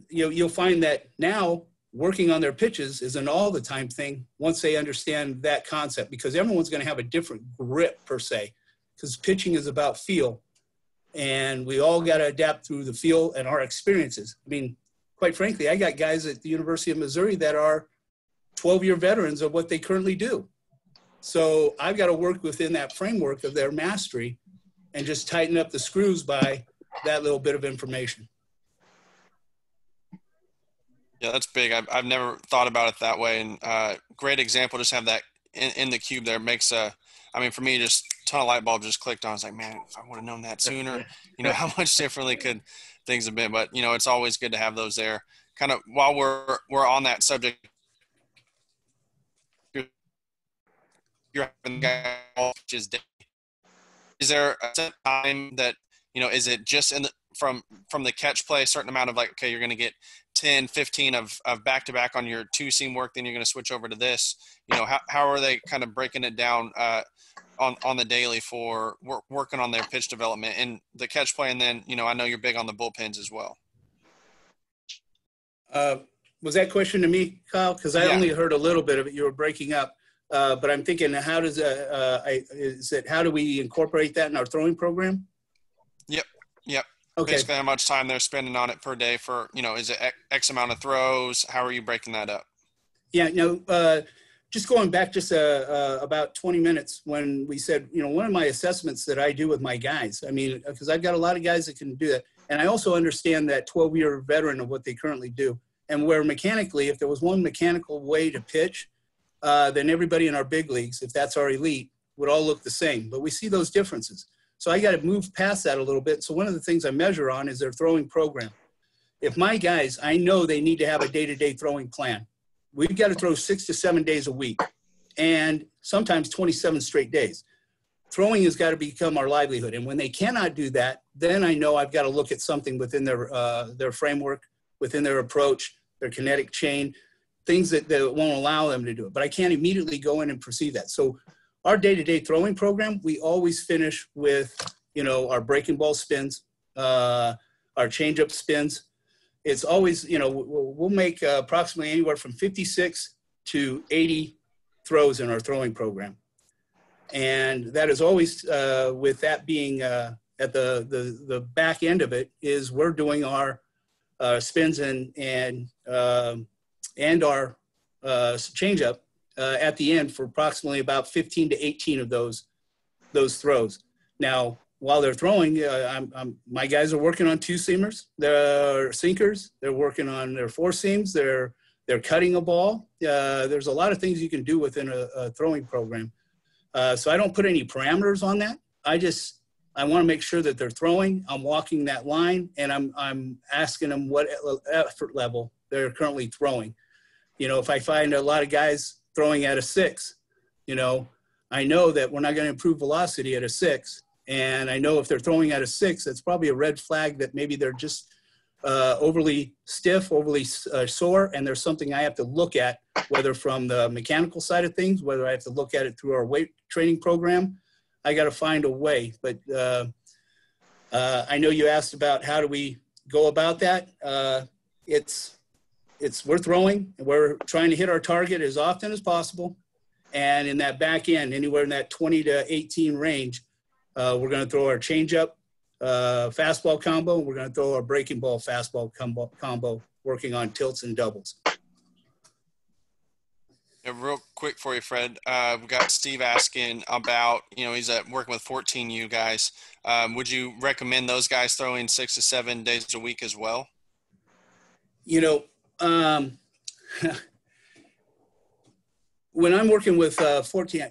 you'll find that now working on their pitches is an all the time thing once they understand that concept, because everyone's going to have a different grip per se, because pitching is about feel. And we all got to adapt through the feel and our experiences. I mean, quite frankly, I got guys at the University of Missouri that are 12-year veterans of what they currently do. So I've got to work within that framework of their mastery and just tighten up the screws by that little bit of information. Yeah, that's big. I've never thought about it that way. And great example, just have that in the cube there. Makes for me, just a ton of light bulbs just clicked on. I was like, man, if I would have known that sooner, how much differently could things have been. But, it's always good to have those there. Kind of while we're on that subject, you're having guys, is there a set time that, is it just from the catch play, a certain amount of okay, you're going to get 10, 15 of back-to-back on your two-seam work, then you're going to switch over to this. How are they kind of breaking it down on the daily for working on their pitch development and the catch play? And then, I know you're big on the bullpens as well. Was that question to me, Kyle? Because I only heard a little bit of it. You were breaking up. But I'm thinking, how do we incorporate that in our throwing program? Yep. Okay. Basically, how much time they're spending on it per day for, is it X amount of throws? How are you breaking that up? Yeah, just going back about 20 minutes when we said, one of my assessments that I do with my guys, because I've got a lot of guys that can do that. And I also understand that 12-year veteran of what they currently do. And where mechanically, if there was one mechanical way to pitch, then everybody in our big leagues, if that's our elite, would all look the same. But we see those differences. So I got to move past that a little bit. So one of the things I measure on is their throwing program. If my guys, I know they need to have a day-to-day throwing plan. We've got to throw 6 to 7 days a week and sometimes 27 straight days. Throwing has got to become our livelihood. And when they cannot do that, then I know I've got to look at something within their framework, within their approach, their kinetic chain, things that won't allow them to do it. But I can't immediately go in and perceive that. So our day-to-day throwing program, we always finish with, our breaking ball spins, our changeup spins. It's always, we'll make approximately anywhere from 56 to 80 throws in our throwing program. And that is always, with that being at the back end of it, is we're doing our spins and our changeup at the end for approximately about 15 to 18 of those throws. Now, while they're throwing, my guys are working on two-seamers, they're sinkers, they're working on their four-seams, they're cutting a ball. There's a lot of things you can do within a throwing program. So I don't put any parameters on that. I want to make sure that they're throwing, I'm walking that line, and I'm asking them what effort level they're currently throwing. If I find a lot of guys throwing at a 6, I know that we're not going to improve velocity at a 6. And I know if they're throwing at a 6, that's probably a red flag that maybe they're just overly stiff, overly sore. And there's something I have to look at, whether from the mechanical side of things, whether I have to look at it through our weight training program. I got to find a way. But I know you asked about how do we go about that. We're throwing, and we're trying to hit our target as often as possible. And in that back end, anywhere in that 20 to 18 range, we're going to throw our changeup fastball combo. We're going to throw our breaking ball fastball combo, working on tilts and doubles. Yeah, real quick for you, Fred. We've got Steve asking about, he's working with 14U guys. Would you recommend those guys throwing 6 to 7 days a week as well? When I'm working with 14,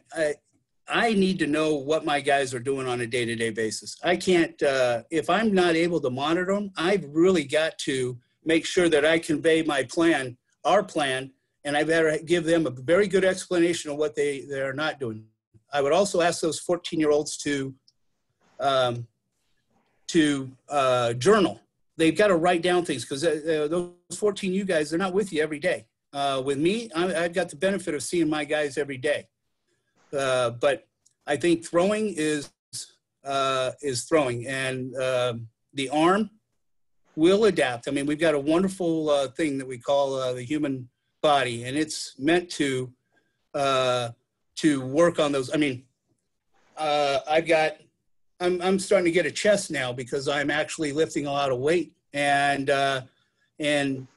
I need to know what my guys are doing on a day-to-day basis. I can't, if I'm not able to monitor them, I've really got to make sure that I convey my plan, our plan, and I better give them a very good explanation of what they're not doing. I would also ask those 14-year-olds to journal. They've got to write down things, because those 14U guys, they're not with you every day. With me, I've got the benefit of seeing my guys every day. But I think throwing is throwing, and the arm will adapt. I mean, we've got a wonderful thing that we call the human body, and it's meant to work on those. I mean, I'm starting to get a chest now because I'm actually lifting a lot of weight, and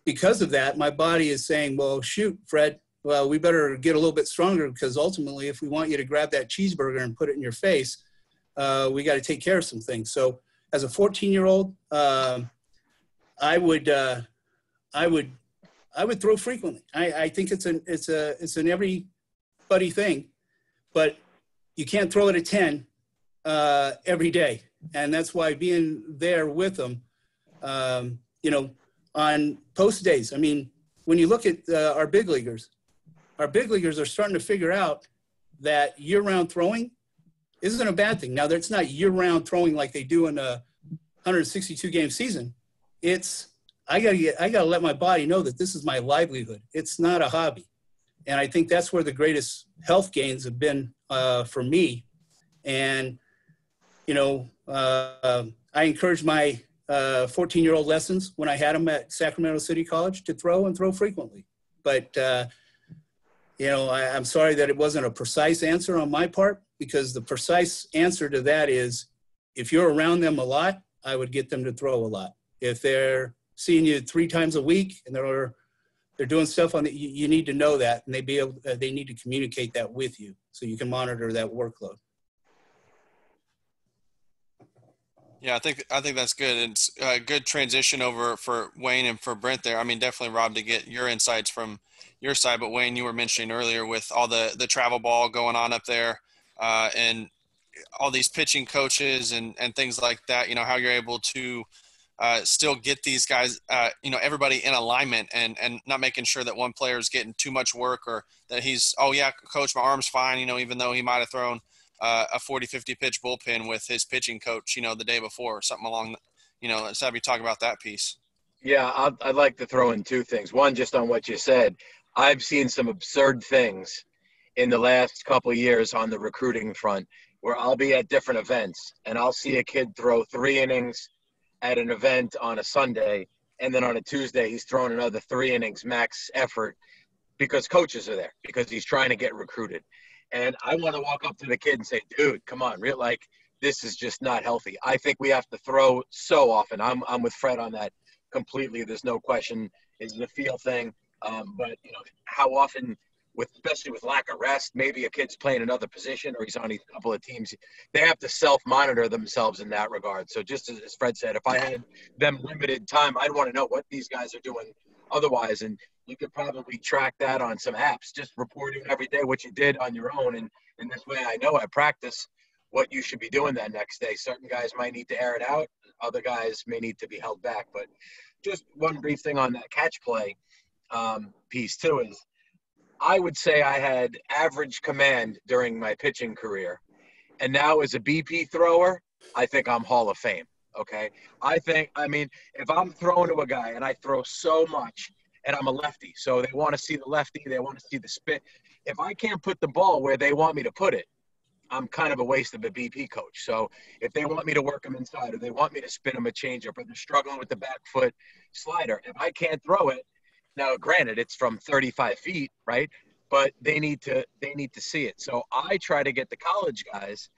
because of that, my body is saying, well, shoot, Fred, well, we better get a little bit stronger, because ultimately, if we want you to grab that cheeseburger and put it in your face, we got to take care of some things. So as a 14-year-old, I would throw frequently. I think it's an everybody thing, but you can't throw it at 10 every day. And that's why being there with them, on post days, I mean, when you look at our big leaguers are starting to figure out that year-round throwing isn't a bad thing. Now, it's not year-round throwing like they do in a 162-game season. It's, I gotta let my body know that this is my livelihood. It's not a hobby. And I think that's where the greatest health gains have been for me. And, I encourage my 14-year-old lessons when I had them at Sacramento City College to throw frequently. But, I'm sorry that it wasn't a precise answer on my part, because the precise answer to that is, if you're around them a lot, I would get them to throw a lot. If they're seeing you 3 times a week and they're doing stuff on you need to know that, and they need to communicate that with you so you can monitor that workload. Yeah, I think that's good. It's a good transition over for Wayne and for Brent there. I mean, definitely, Rob, to get your insights from your side. But Wayne, you were mentioning earlier with all the travel ball going on up there, and all these pitching coaches and things like that, how you're able to still get these guys, everybody in alignment, and not making sure that one player is getting too much work, or that he's, oh yeah, coach, my arm's fine, even though he might have thrown a 40-50 pitch bullpen with his pitching coach, the day before, or something along, let's have you talk about that piece. Yeah, I'd like to throw in 2 things. One, just on what you said, I've seen some absurd things in the last couple of years on the recruiting front, where I'll be at different events and I'll see a kid throw 3 innings at an event on a Sunday, and then on a Tuesday he's throwing another 3 innings max effort because coaches are there, because he's trying to get recruited. And I want to walk up to the kid and say, dude, come on, this is just not healthy. I think we have to throw so often. I'm with Fred on that completely. There's no question. It's a feel thing. But how often, especially with lack of rest, maybe a kid's playing another position or he's on a couple of teams, they have to self-monitor themselves in that regard. So just as Fred said, if I had them limited time, I'd want to know what these guys are doing otherwise. And you could probably track that on some apps, just reporting every day what you did on your own. And in this way, I know at practice what you should be doing that next day. Certain guys might need to air it out. Other guys may need to be held back. But just one brief thing on that catch play piece too is, I would say I had average command during my pitching career. And now as a BP thrower, I think I'm Hall of Fame. Okay. If I'm throwing to a guy and I throw so much, and I'm a lefty, so they want to see the lefty, they want to see the spin. If I can't put the ball where they want me to put it, I'm kind of a waste of a BP coach. So if they want me to work them inside, or they want me to spin them a changeup, or they're struggling with the back foot slider, if I can't throw it, now granted it's from 35 feet, right? But they need to see it. So I try to get the college guys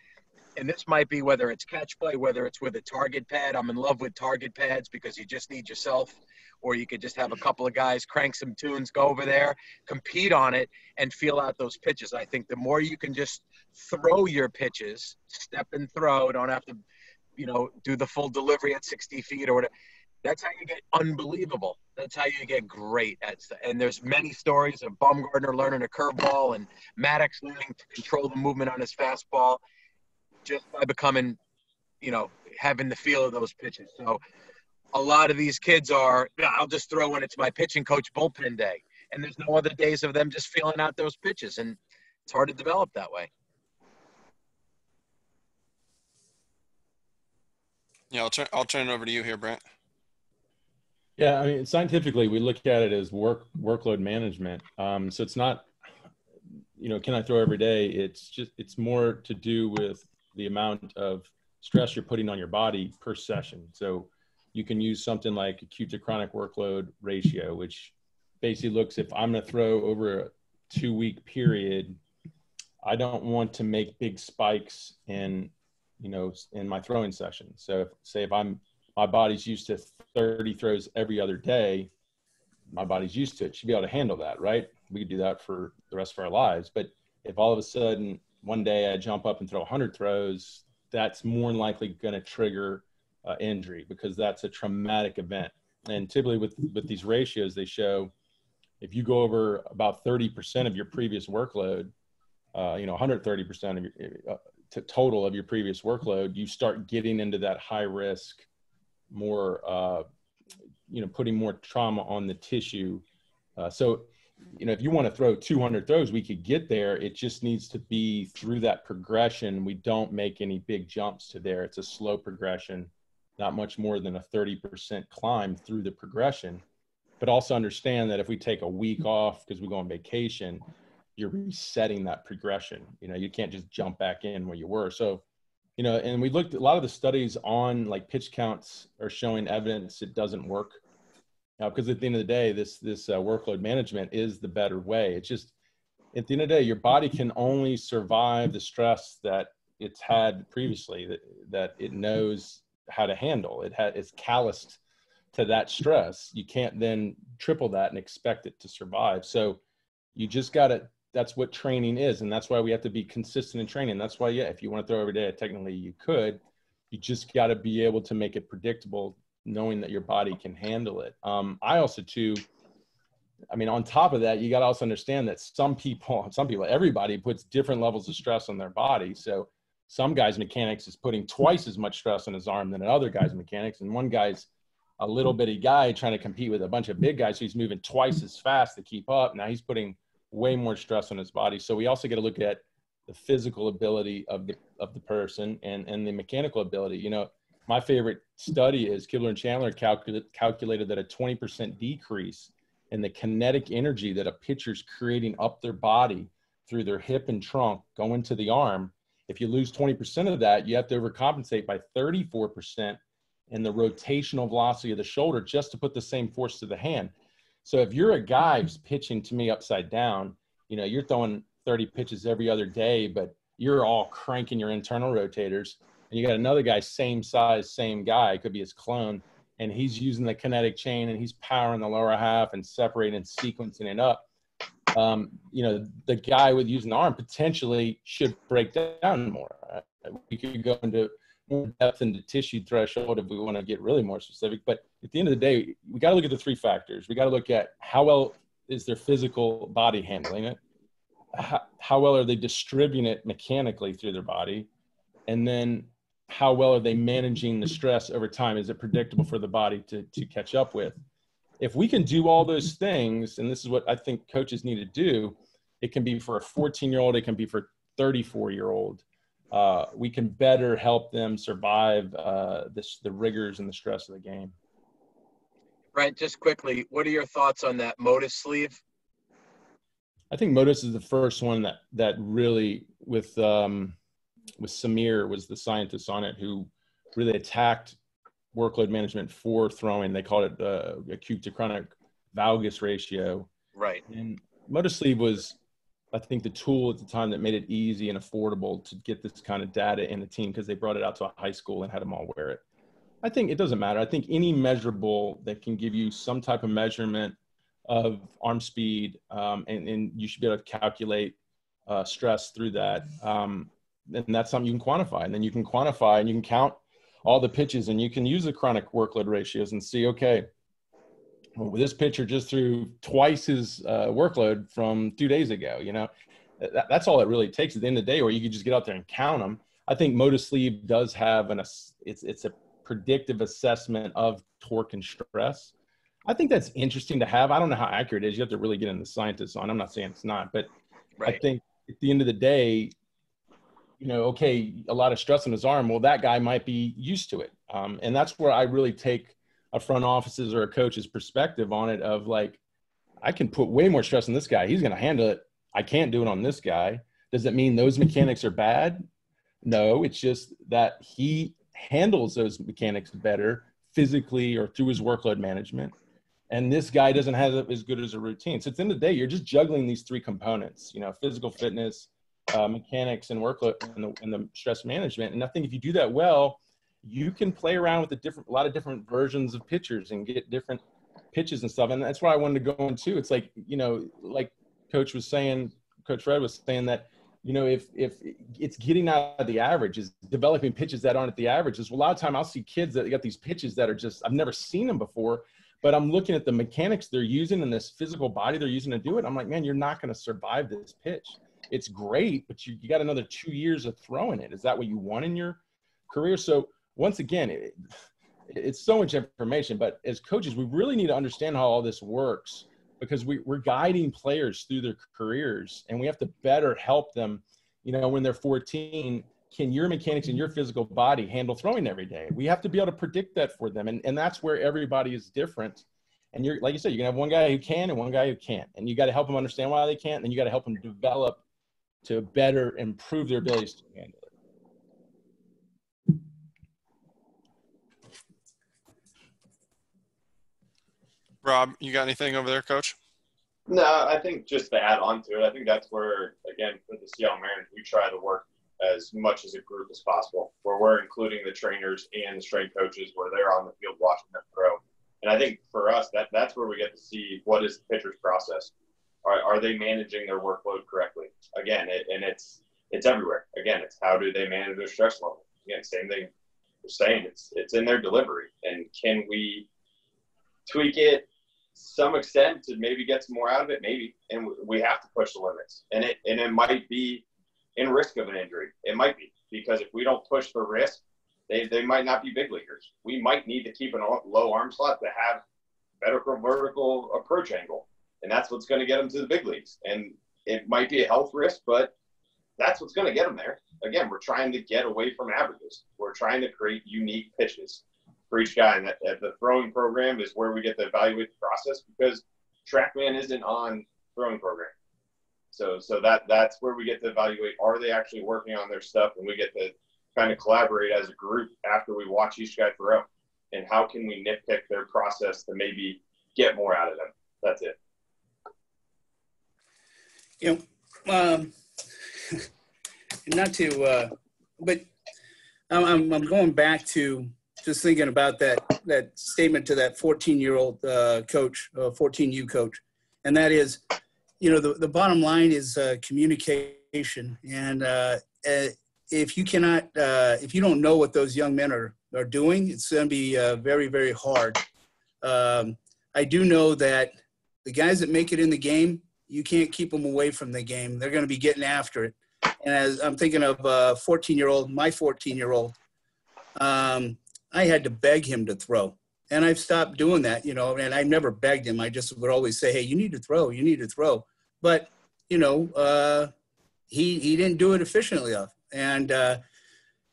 and this might be whether it's catch play, whether it's with a target pad. I'm in love with target pads because you just need yourself, or you could just have a couple of guys crank some tunes, go over there, compete on it, and feel out those pitches. I think the more you can just throw your pitches, step and throw, don't have to, do the full delivery at 60 feet or whatever. That's how you get unbelievable. That's how you get great at stuff. And there's many stories of Baumgartner learning a curveball and Maddox learning to control the movement on his fastball just by becoming, having the feel of those pitches. So a lot of these kids are, I'll just throw when it's my pitching coach bullpen day. And there's no other days of them just feeling out those pitches. And it's hard to develop that way. Yeah, I'll turn it over to you here, Brent. Yeah, I mean, scientifically, we look at it as workload management. So it's not, can I throw every day? It's more to do with the amount of stress you're putting on your body per session. So you can use something like acute to chronic workload ratio, which basically looks, if I'm going to throw over a 2-week period, I don't want to make big spikes in my throwing session. So if my body's used to 30 throws every other day, my body's used to it. Should be able to handle that, right? We could do that for the rest of our lives. But if all of a sudden one day I jump up and throw 100 throws, that's more than likely going to trigger injury, because that's a traumatic event. And typically with these ratios, they show if you go over about 30% of your previous workload, 130% of your total of your previous workload, you start getting into that high risk, more, putting more trauma on the tissue. So if you want to throw 200 throws, we could get there. It just needs to be through that progression. We don't make any big jumps to there. It's a slow progression, not much more than a 30% climb through the progression. But also understand that if we take a week off because we go on vacation, you're resetting that progression. You can't just jump back in where you were. So, and we looked at a lot of the studies on like pitch counts are showing evidence it doesn't work. Now, because at the end of the day, this workload management is the better way. It's just, at the end of the day, your body can only survive the stress that it's had previously, that it knows how to handle. It's calloused to that stress. You can't then triple that and expect it to survive. So you just got to, that's what training is. And that's why we have to be consistent in training. That's why, if you want to throw every day, technically you could. You just got to be able to make it predictable, knowing that your body can handle it. I also on top of that, you got to also understand that some people, everybody puts different levels of stress on their body. So some guys' mechanics is putting twice as much stress on his arm than another guy's mechanics. And one guy's a little bitty guy trying to compete with a bunch of big guys. So he's moving twice as fast to keep up. Now he's putting way more stress on his body. So we also got to look at the physical ability of the person and the mechanical ability. My favorite study is Kibler and Chandler calculated that a 20% decrease in the kinetic energy that a pitcher's creating up their body through their hip and trunk going to the arm. If you lose 20% of that, you have to overcompensate by 34% in the rotational velocity of the shoulder just to put the same force to the hand. So if you're a guy who's pitching to me upside down, you're throwing 30 pitches every other day, but you're all cranking your internal rotators. And you got another guy, same size, same guy, it could be his clone, and he's using the kinetic chain and he's powering the lower half and separating and sequencing it up. The guy with using the arm potentially should break down more. We could go into more depth into tissue threshold if we want to get really more specific. But at the end of the day, we got to look at the three factors. We got to look at how well is their physical body handling it, how well are they distributing it mechanically through their body, and then how well are they managing the stress over time? Is it predictable for the body to catch up with? If we can do all those things, and this is what I think coaches need to do, it can be for a 14-year-old, it can be for a 34-year-old. We can better help them survive the rigors and the stress of the game. Brent, just quickly, what are your thoughts on that Modus sleeve? I think Modus is the first one that really, with Samir was the scientist on it, who really attacked workload management for throwing. They called it the acute to chronic valgus ratio. Right. And Modus sleeve was I think the tool at the time that made it easy and affordable to get this kind of data in the team, because they brought it out to a high school and had them all wear it. I think it doesn't matter. I think any measurable that can give you some type of measurement of arm speed, and you should be able to calculate stress through that. And that's something you can quantify. And then you can quantify and you can count all the pitches, and you can use the chronic workload ratios and see, okay, well, this pitcher just threw twice his workload from 2 days ago. You know, that's all it really takes at the end of the day, or you could just get out there and count them. I think MotoSleeve does have it's a predictive assessment of torque and stress. I think that's interesting to have. I don't know how accurate it is. You have to really get into the scientists on. I'm not saying it's not, but right. I think at the end of the day, you know, okay, a lot of stress on his arm. Well, that guy might be used to it. And that's where I really take a front office's or a coach's perspective on it of like, I can put way more stress on this guy. He's going to handle it. I can't do it on this guy. Does it mean those mechanics are bad? No, it's just that he handles those mechanics better physically or through his workload management. And this guy doesn't have as good as a routine. So at the end of the day, you're just juggling these three components, you know, physical fitness, mechanics, and workload, and the stress management. And I think if you do that well, you can play around with a lot of different versions of pitchers and get different pitches and stuff. And that's why I wanted to go into. It's like, you know, like Coach Fred was saying that, you know, if it's getting out of the average, is developing pitches that aren't at the averages. Well, a lot of time I'll see kids that got these pitches that are just, I've never seen them before, but I'm looking at the mechanics they're using and this physical body they're using to do it. I'm like, man, you're not going to survive this pitch. It's great, but you got another 2 years of throwing it. Is that what you want in your career? So once again, it's so much information, but as coaches, we really need to understand how all this works, because we're guiding players through their careers, and we have to better help them. You know, when they're 14, can your mechanics and your physical body handle throwing every day? We have to be able to predict that for them. And that's where everybody is different. And you're, like you said, you're gonna have one guy who can and one guy who can't. And you got to help them understand why they can't. And then you got to help them develop to better improve their abilities to handle it. Rob, you got anything over there, Coach? No, I think just to add on to it, I think that's where, again, for the Seattle Mariners, we try to work as much as a group as possible, where we're including the trainers and the strength coaches, where they're on the field watching them throw. And I think for us, that's where we get to see what is the pitcher's process. Are they managing their workload correctly? Again, it's everywhere. Again, it's how do they manage their stress level? Again, same thing we're saying. It's in their delivery. And can we tweak it some extent to maybe get some more out of it? Maybe. And we have to push the limits. And it might be in risk of an injury. It might be, because if we don't push the risk, they might not be big leaguers. We might need to keep a low arm slot to have better vertical approach angle. And that's what's going to get them to the big leagues. And it might be a health risk, but that's what's going to get them there. Again, we're trying to get away from averages. We're trying to create unique pitches for each guy. And the throwing program is where we get to evaluate the process, because TrackMan isn't on throwing program. So that's where we get to evaluate, are they actually working on their stuff? And we get to kind of collaborate as a group after we watch each guy throw. And how can we nitpick their process to maybe get more out of them? That's it. You know, not to, but I'm going back to just thinking about that statement to that 14-year-old coach, 14U coach, and that is, you know, the bottom line is communication. And if you cannot, if you don't know what those young men are doing, it's going to be very, very hard. I do know that the guys that make it in the game, you can't keep them away from the game. They're going to be getting after it. And as I'm thinking of my 14-year-old, I had to beg him to throw. And I've stopped doing that, you know, and I never begged him. I just would always say, hey, you need to throw. But, you know, he didn't do it efficiently enough. And,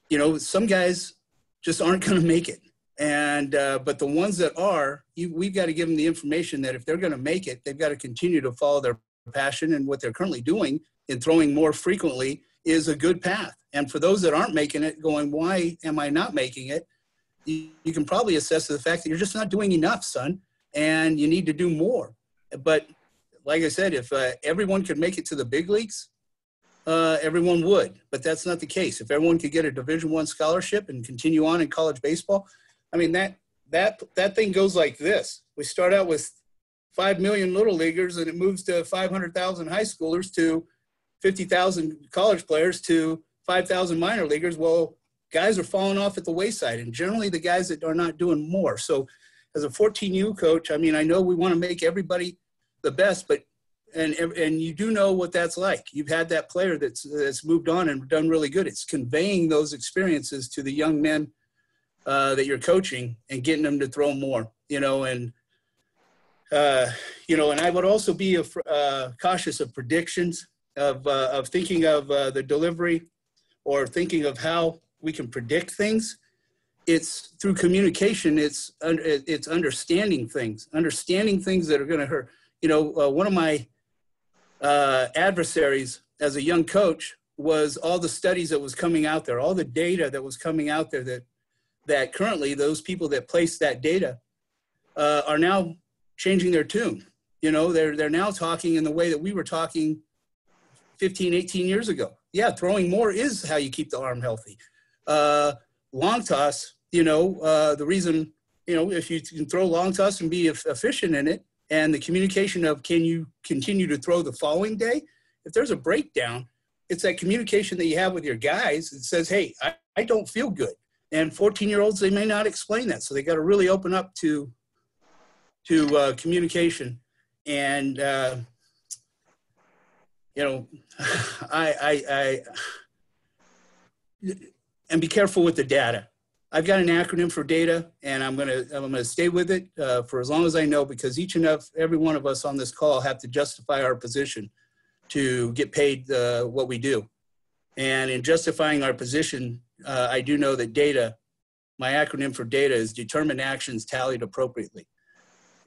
you know, some guys just aren't going to make it. And but the ones that are, we've got to give them the information that if they're going to make it, they've got to continue to follow their passion, and what they're currently doing in throwing more frequently is a good path. And for those that aren't making it, going, why am I not making it? You can probably assess the fact that you're just not doing enough, son, and you need to do more. But like I said, if everyone could make it to the big leagues, everyone would, but that's not the case. If everyone could get a Division I scholarship and continue on in college baseball, I mean, that thing goes like this. We start out with 5 million little leaguers, and it moves to 500,000 high schoolers, to 50,000 college players, to 5,000 minor leaguers. Well, guys are falling off at the wayside, and generally the guys that are not doing more. So as a 14U coach, I mean, I know we want to make everybody the best, but and you do know what that's like. You've had that player that's moved on and done really good. It's conveying those experiences to the young men that you're coaching and getting them to throw more, you know, and I would also be cautious of predictions, of thinking of the delivery, or thinking of how we can predict things. It's through communication. It's understanding things that are going to hurt. You know, one of my adversaries as a young coach was all the studies that was coming out there, all the data that was coming out there that currently those people that placed that data are now changing their tune. You know, they're now talking in the way that we were talking 15, 18 years ago. Yeah, throwing more is how you keep the arm healthy. Long toss, you know, the reason, you know, if you can throw long toss and be efficient in it, and the communication of can you continue to throw the following day, if there's a breakdown, it's that communication that you have with your guys that says, hey, I don't feel good. And 14-year-olds, they may not explain that. So they got to really open up to communication. And, you know, and be careful with the data. I've got an acronym for data, and I'm gonna stay with it for as long as I know, because each and every one of us on this call have to justify our position to get paid what we do. And in justifying our position, I do know that data, my acronym for data is determined actions tallied appropriately.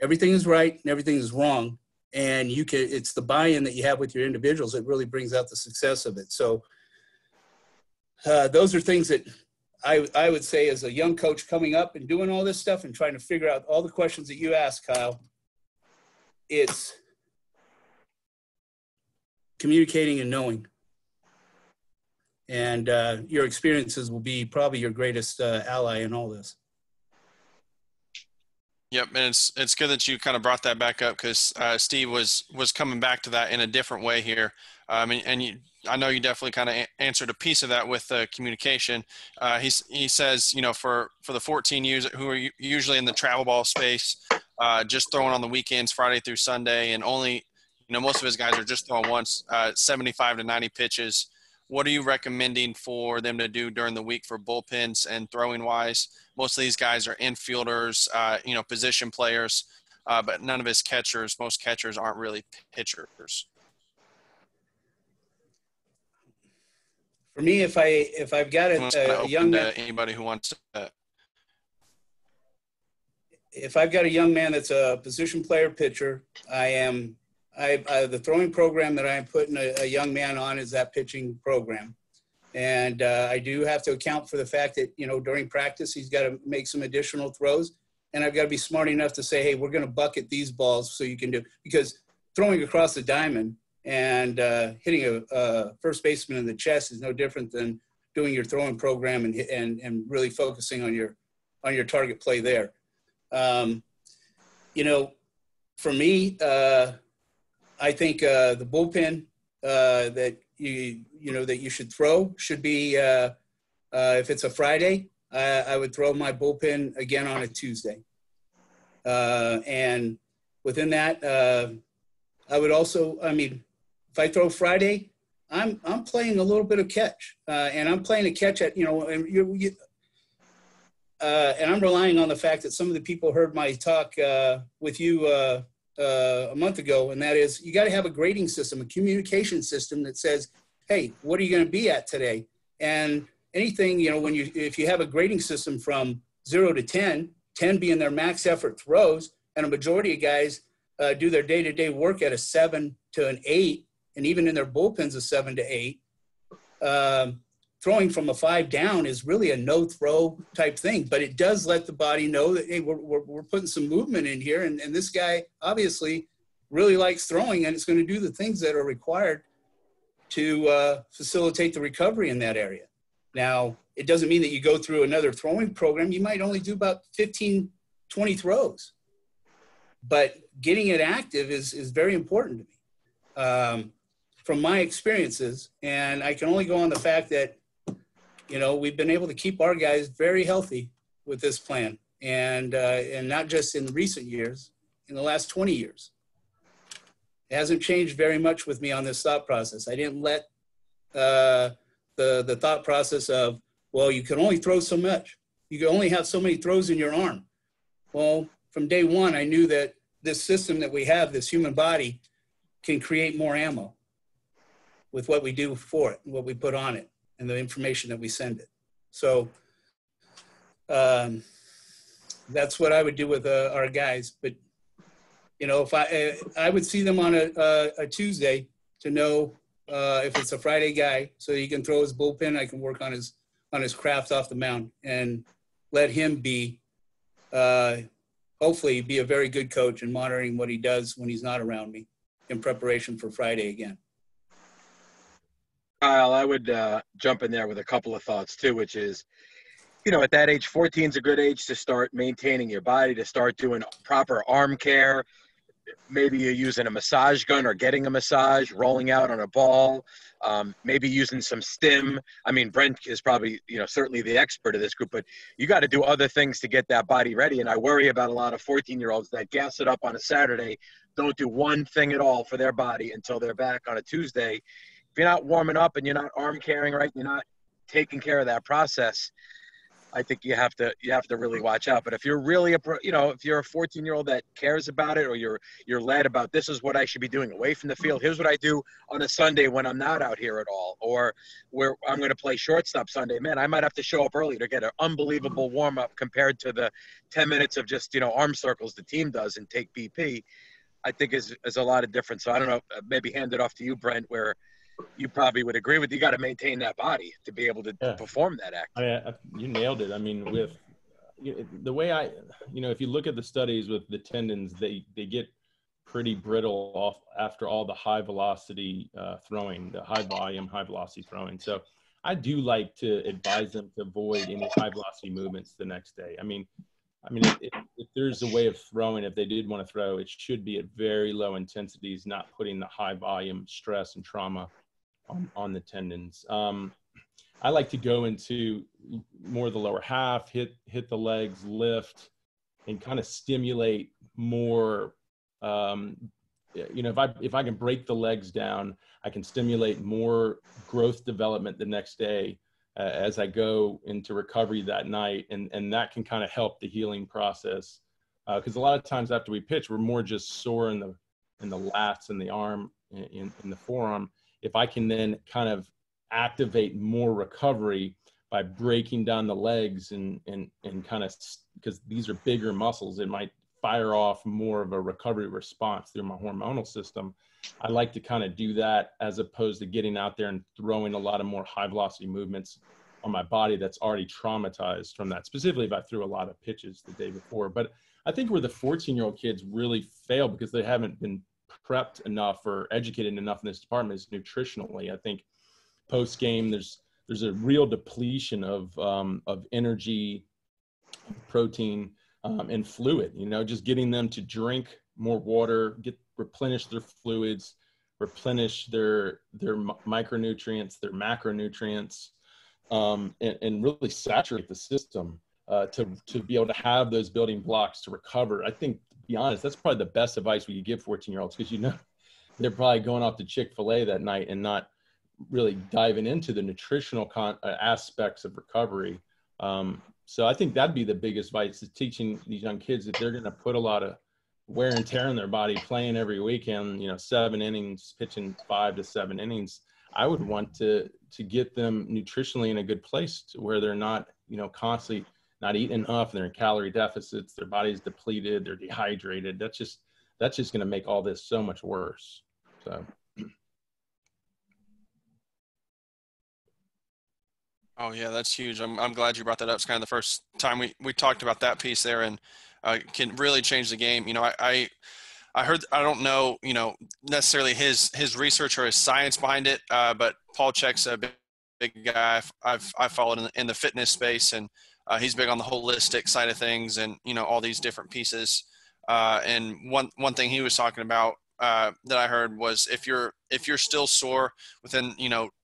Everything is right and everything is wrong, and it's the buy-in that you have with your individuals that really brings out the success of it. So those are things that I would say, as a young coach coming up and doing all this stuff and trying to figure out all the questions that you asked, Kyle, it's communicating and knowing. And your experiences will be probably your greatest ally in all this. Yep, and it's good that you kind of brought that back up, because Steve was coming back to that in a different way here. I know you definitely kind of answered a piece of that with communication. He says, you know, for the 14Us who are usually in the travel ball space, just throwing on the weekends, Friday through Sunday, and only, you know, most of his guys are just throwing once, 75 to 90 pitches. What are you recommending for them to do during the week for bullpens and throwing wise? Most of these guys are infielders, you know, position players, but none of his catchers, most catchers aren't really pitchers. For me, if I've got a young man, anybody who wants to, if I've got a young man that's a position player pitcher, the throwing program that I'm putting a young man on is that pitching program. And I do have to account for the fact that, you know, during practice, he's got to make some additional throws. And I've got to be smart enough to say, hey, we're going to bucket these balls so you can do, because throwing across the diamond and hitting a first baseman in the chest is no different than doing your throwing program and really focusing on your target play there. You know, for me, I think the bullpen that that you should throw should be if it's a Friday, I would throw my bullpen again on a Tuesday, and within that, I would also, I mean, if I throw Friday, I'm playing a little bit of catch, and I'm playing a catch at, you know, and and I'm relying on the fact that some of the people heard my talk with you a month ago, and that is, you got to have a grading system, a communication system that says, hey, what are you going to be at today? And anything, you know, if you have a grading system from 0 to 10, 10 being their max effort throws, and a majority of guys do their day-to-day work at a 7 to an 8, and even in their bullpens a 7 to 8. Throwing from a 5 down is really a no-throw type thing, but it does let the body know that, hey, we're putting some movement in here, and this guy obviously really likes throwing, and it's going to do the things that are required to facilitate the recovery in that area. Now, it doesn't mean that you go through another throwing program. You might only do about 15, 20 throws. But getting it active is very important to me from my experiences. And I can only go on the fact that, you know, we've been able to keep our guys very healthy with this plan. And not just in recent years, in the last 20 years. It hasn't changed very much with me on this thought process. I didn't let the thought process of, well, you can only throw so much. You can only have so many throws in your arm. Well, from day one, I knew that this system that we have, this human body, can create more ammo with what we do for it, and what we put on it, and the information that we send it. So that's what I would do with our guys. But, you know, if I would see them on a Tuesday to know if it's a Friday guy, so he can throw his bullpen, I can work on his craft off the mound and let him be, hopefully be a very good coach in monitoring what he does when he's not around me in preparation for Friday again. Kyle, I would jump in there with a couple of thoughts too, which is, you know, at that age, 14 is a good age to start maintaining your body, to start doing proper arm care. Maybe you're using a massage gun or getting a massage, rolling out on a ball, maybe using some stim. I mean, Brent is probably, you know, certainly the expert of this group, but you got to do other things to get that body ready. And I worry about a lot of 14-year-olds that gas it up on a Saturday, don't do one thing at all for their body until they're back on a Tuesday. If you're not warming up and you're not arm caring right, you're not taking care of that process, I think you have to really watch out. But if you're really if you're a 14-year-old that cares about it, or you're led about, this is what I should be doing away from the field. Here's what I do on a Sunday when I'm not out here at all, or where I'm going to play shortstop Sunday. Man, I might have to show up early to get an unbelievable warm up compared to the 10 minutes of just, you know, arm circles the team does and take BP. I think is a lot of difference. So I don't know, maybe hand it off to you, Brent, where you probably would agree with, you got to maintain that body to be able to perform that act. You nailed it. I mean, with the way if you look at the studies with the tendons, they get pretty brittle off after all the high velocity throwing, the high volume, high velocity throwing. So I do like to advise them to avoid any high velocity movements the next day. I mean, if there's a way of throwing, if they did want to throw, it should be at very low intensities, not putting the high volume stress and trauma on the tendons. I like to go into more of the lower half, hit the legs, lift, and kind of stimulate more. If I can break the legs down, I can stimulate more growth development the next day as I go into recovery that night, and that can kind of help the healing process. Because a lot of times after we pitch, we're more just sore in the lats and the arm, in the forearm. If I can then kind of activate more recovery by breaking down the legs and kind of, because these are bigger muscles, it might fire off more of a recovery response through my hormonal system. I like to kind of do that as opposed to getting out there and throwing a lot of more high velocity movements on my body that's already traumatized from that, specifically if I threw a lot of pitches the day before. But I think where the 14-year-old kids really fail because they haven't been prepped enough or educated enough in this department is nutritionally. I think post game there's a real depletion of energy, protein, and fluid. Just getting them to drink more water, replenish their fluids, replenish their micronutrients, their macronutrients, and really saturate the system to be able to have those building blocks to recover. I think, to be honest, that's probably the best advice we could give 14-year-olds, because they're probably going off to Chick-fil-A that night and not really diving into the nutritional aspects of recovery. So I think that'd be the biggest advice, is teaching these young kids that they're going to put a lot of wear and tear in their body, playing every weekend, 7 innings, pitching 5 to 7 innings. I would want to get them nutritionally in a good place to where they're not, constantly not eating enough, and they're in calorie deficits, their body's depleted, they're dehydrated. That's just going to make all this so much worse. So. Oh yeah, that's huge. I'm glad you brought that up. It's kind of the first time we talked about that piece there, and can really change the game. I I don't know, necessarily his research or his science behind it, but Paul Check's a big guy I've followed in the fitness space, and he's big on the holistic side of things, and all these different pieces. And one thing he was talking about that I heard was if you're still sore within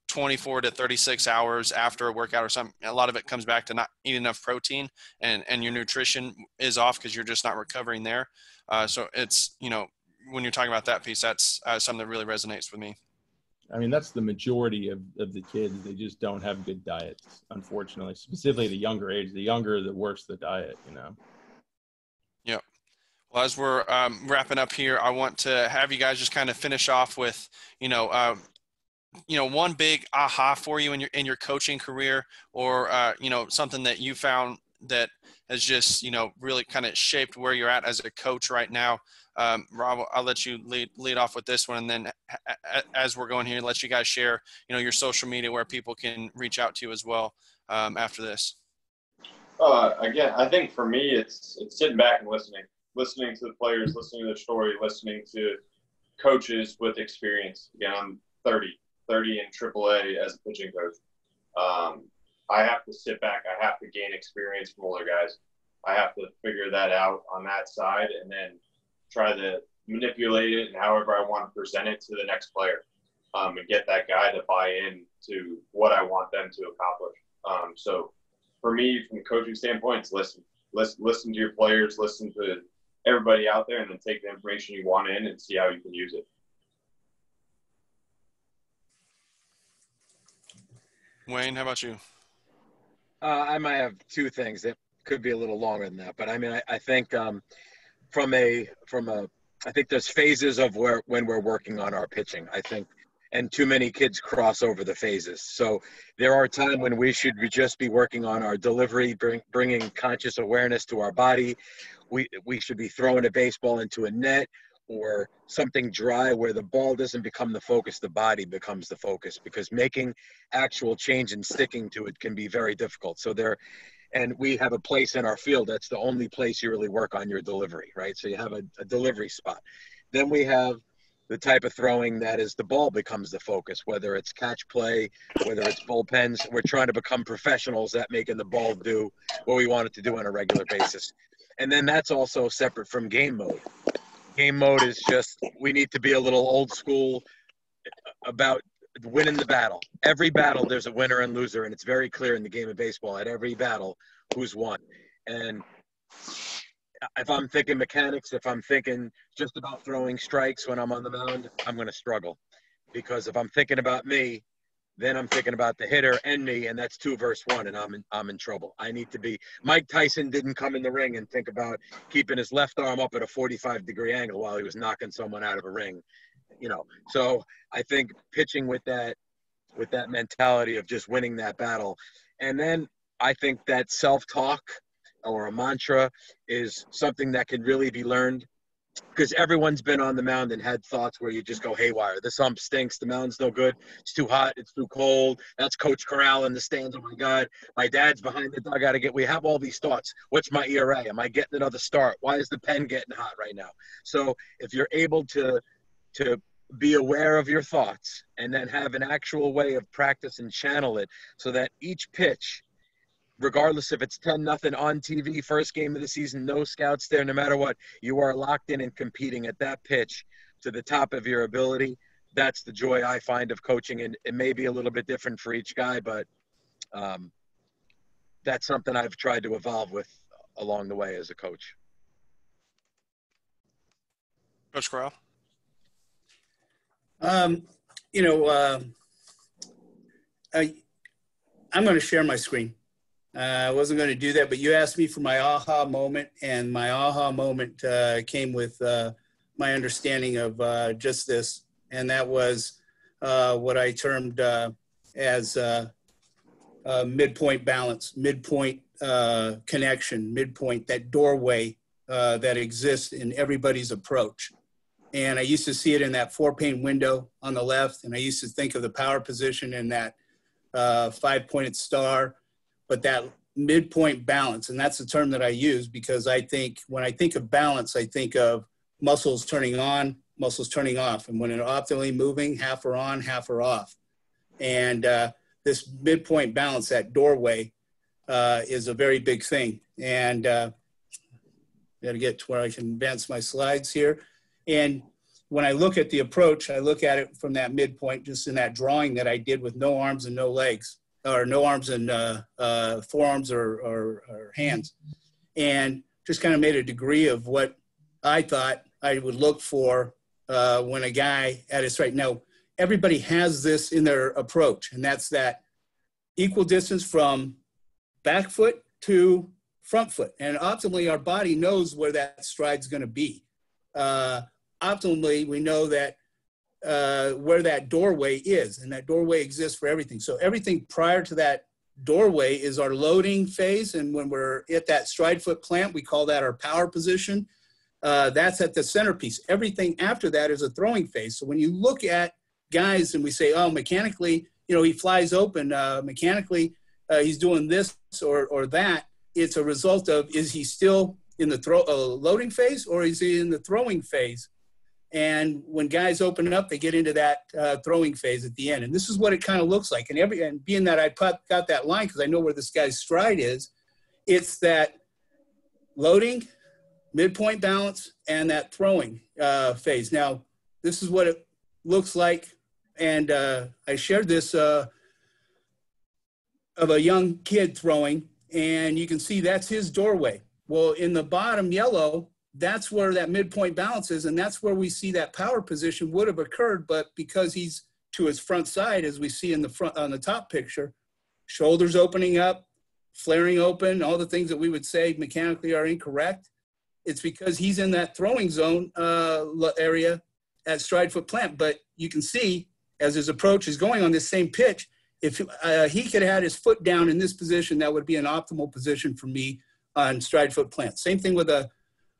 24 to 36 hours after a workout or something, a lot of it comes back to not eating enough protein, and your nutrition is off because you're just not recovering there. So it's, when you're talking about that piece, that's something that really resonates with me. I mean, that's the majority of the kids. They just don't have good diets, unfortunately, specifically at a younger age. The younger, the worse the diet, Yeah. Well, as we're wrapping up here, I want to have you guys just kind of finish off with, one big aha for you in your coaching career, or something that you found that has just really kind of shaped where you're at as a coach right now. Rob, I'll let you lead off with this one, and then as we're going here, let you guys share your social media where people can reach out to you as well after this. Again, I think for me, it's sitting back and listening to the players, listening to their story, listening to coaches with experience. Again, I'm 30 in AAA as a pitching coach. I have to sit back. I have to gain experience from older guys. I have to figure that out on that side, and then try to manipulate it and however I want to present it to the next player, and get that guy to buy in to what I want them to accomplish. So for me, from the coaching standpoint, it's listen to your players, listen to everybody out there, and then take the information you want in and see how you can use it. Wayne, how about you? I might have two things that could be a little longer than that, but I mean, I think I think there's phases of when we're working on our pitching, I think, and too many kids cross over the phases. So there are times when we should just be working on our delivery, bringing conscious awareness to our body. We should be throwing a baseball into a net or something dry where the ball doesn't become the focus, the body becomes the focus, because making actual change and sticking to it can be very difficult. And we have a place in our field that's the only place you really work on your delivery, right? So you have a delivery spot. Then we have the type of throwing that is the ball becomes the focus, whether it's catch play, whether it's bullpens. We're trying to become professionals at making the ball do what we want it to do on a regular basis. And then that's also separate from game mode. Game mode is just, we need to be a little old school about winning the battle. Every battle, there's a winner and loser, and it's very clear in the game of baseball at every battle who's won. And if I'm thinking mechanics, if I'm thinking just about throwing strikes when I'm on the mound, I'm going to struggle. Because if I'm thinking about me, then I'm thinking about the hitter and me, and that's 2 versus 1, and I'm in trouble. I need to be – Mike Tyson didn't come in the ring and think about keeping his left arm up at a 45-degree angle while he was knocking someone out of a ring. So I think pitching with that mentality of just winning that battle. And then I think that self-talk or a mantra is something that can really be learned, because everyone's been on the mound and had thoughts where you just go haywire. This ump stinks. The mound's no good. It's too hot. It's too cold. That's Coach Corral in the stands. Oh, my God. My dad's behind the dugout again. We have all these thoughts. What's my ERA? Am I getting another start? Why is the pen getting hot right now? So if you're able to be aware of your thoughts and then have an actual way of practice and channel it so that each pitch, regardless if it's 10-0 on TV, first game of the season, no scouts there, no matter what, you are locked in and competing at that pitch to the top of your ability. That's the joy I find of coaching, and it may be a little bit different for each guy, but that's something I've tried to evolve with along the way as a coach. Coach Corral? I'm going to share my screen. I wasn't going to do that, but you asked me for my aha moment, and my aha moment came with my understanding of just this, and that was what I termed as midpoint balance, midpoint connection, midpoint, that doorway that exists in everybody's approach. And I used to see it in that 4-pane window on the left, and I used to think of the power position in that 5-pointed star, but that midpoint balance, and that's the term that I use because I think when I think of balance, I think of muscles turning on, muscles turning off. And when they're optimally moving, half are on, half are off. And this midpoint balance, that doorway, is a very big thing. And got to get to where I can advance my slides here. And when I look at the approach, I look at it from that midpoint, just in that drawing that I did with no arms and no legs, or no arms and forearms or hands. And just kind of made a degree of what I thought I would look for when a guy at his right. Now, everybody has this in their approach, and that's that equal distance from back foot to front foot. And optimally, our body knows where that stride's going to be. Optimally, we know that where that doorway is, and that doorway exists for everything. So everything prior to that doorway is our loading phase, and when we're at that stride foot plant, we call that our power position. That's at the centerpiece. Everything after that is a throwing phase. So when you look at guys and we say, oh, mechanically, you know, he flies open, mechanically, he's doing this or that, it's a result of, is he still in the loading phase, or is he in the throwing phase? And when guys open up, they get into that throwing phase at the end. And this is what it kind of looks like. And being that I got that line because I know where this guy's stride is, it's that loading, midpoint balance, and that throwing phase. Now, this is what it looks like. And I shared this of a young kid throwing, and you can see that's his doorway. Well, in the bottom yellow, that's where that midpoint balance is, and that's where we see that power position would have occurred, but because he's to his front side, as we see in the front on the top picture, shoulders opening up, flaring open, all the things that we would say mechanically are incorrect, it's because he's in that throwing zone area at stride foot plant. But you can see as his approach is going on this same pitch, if he could have had his foot down in this position, that would be an optimal position for me on stride foot plant. Same thing with a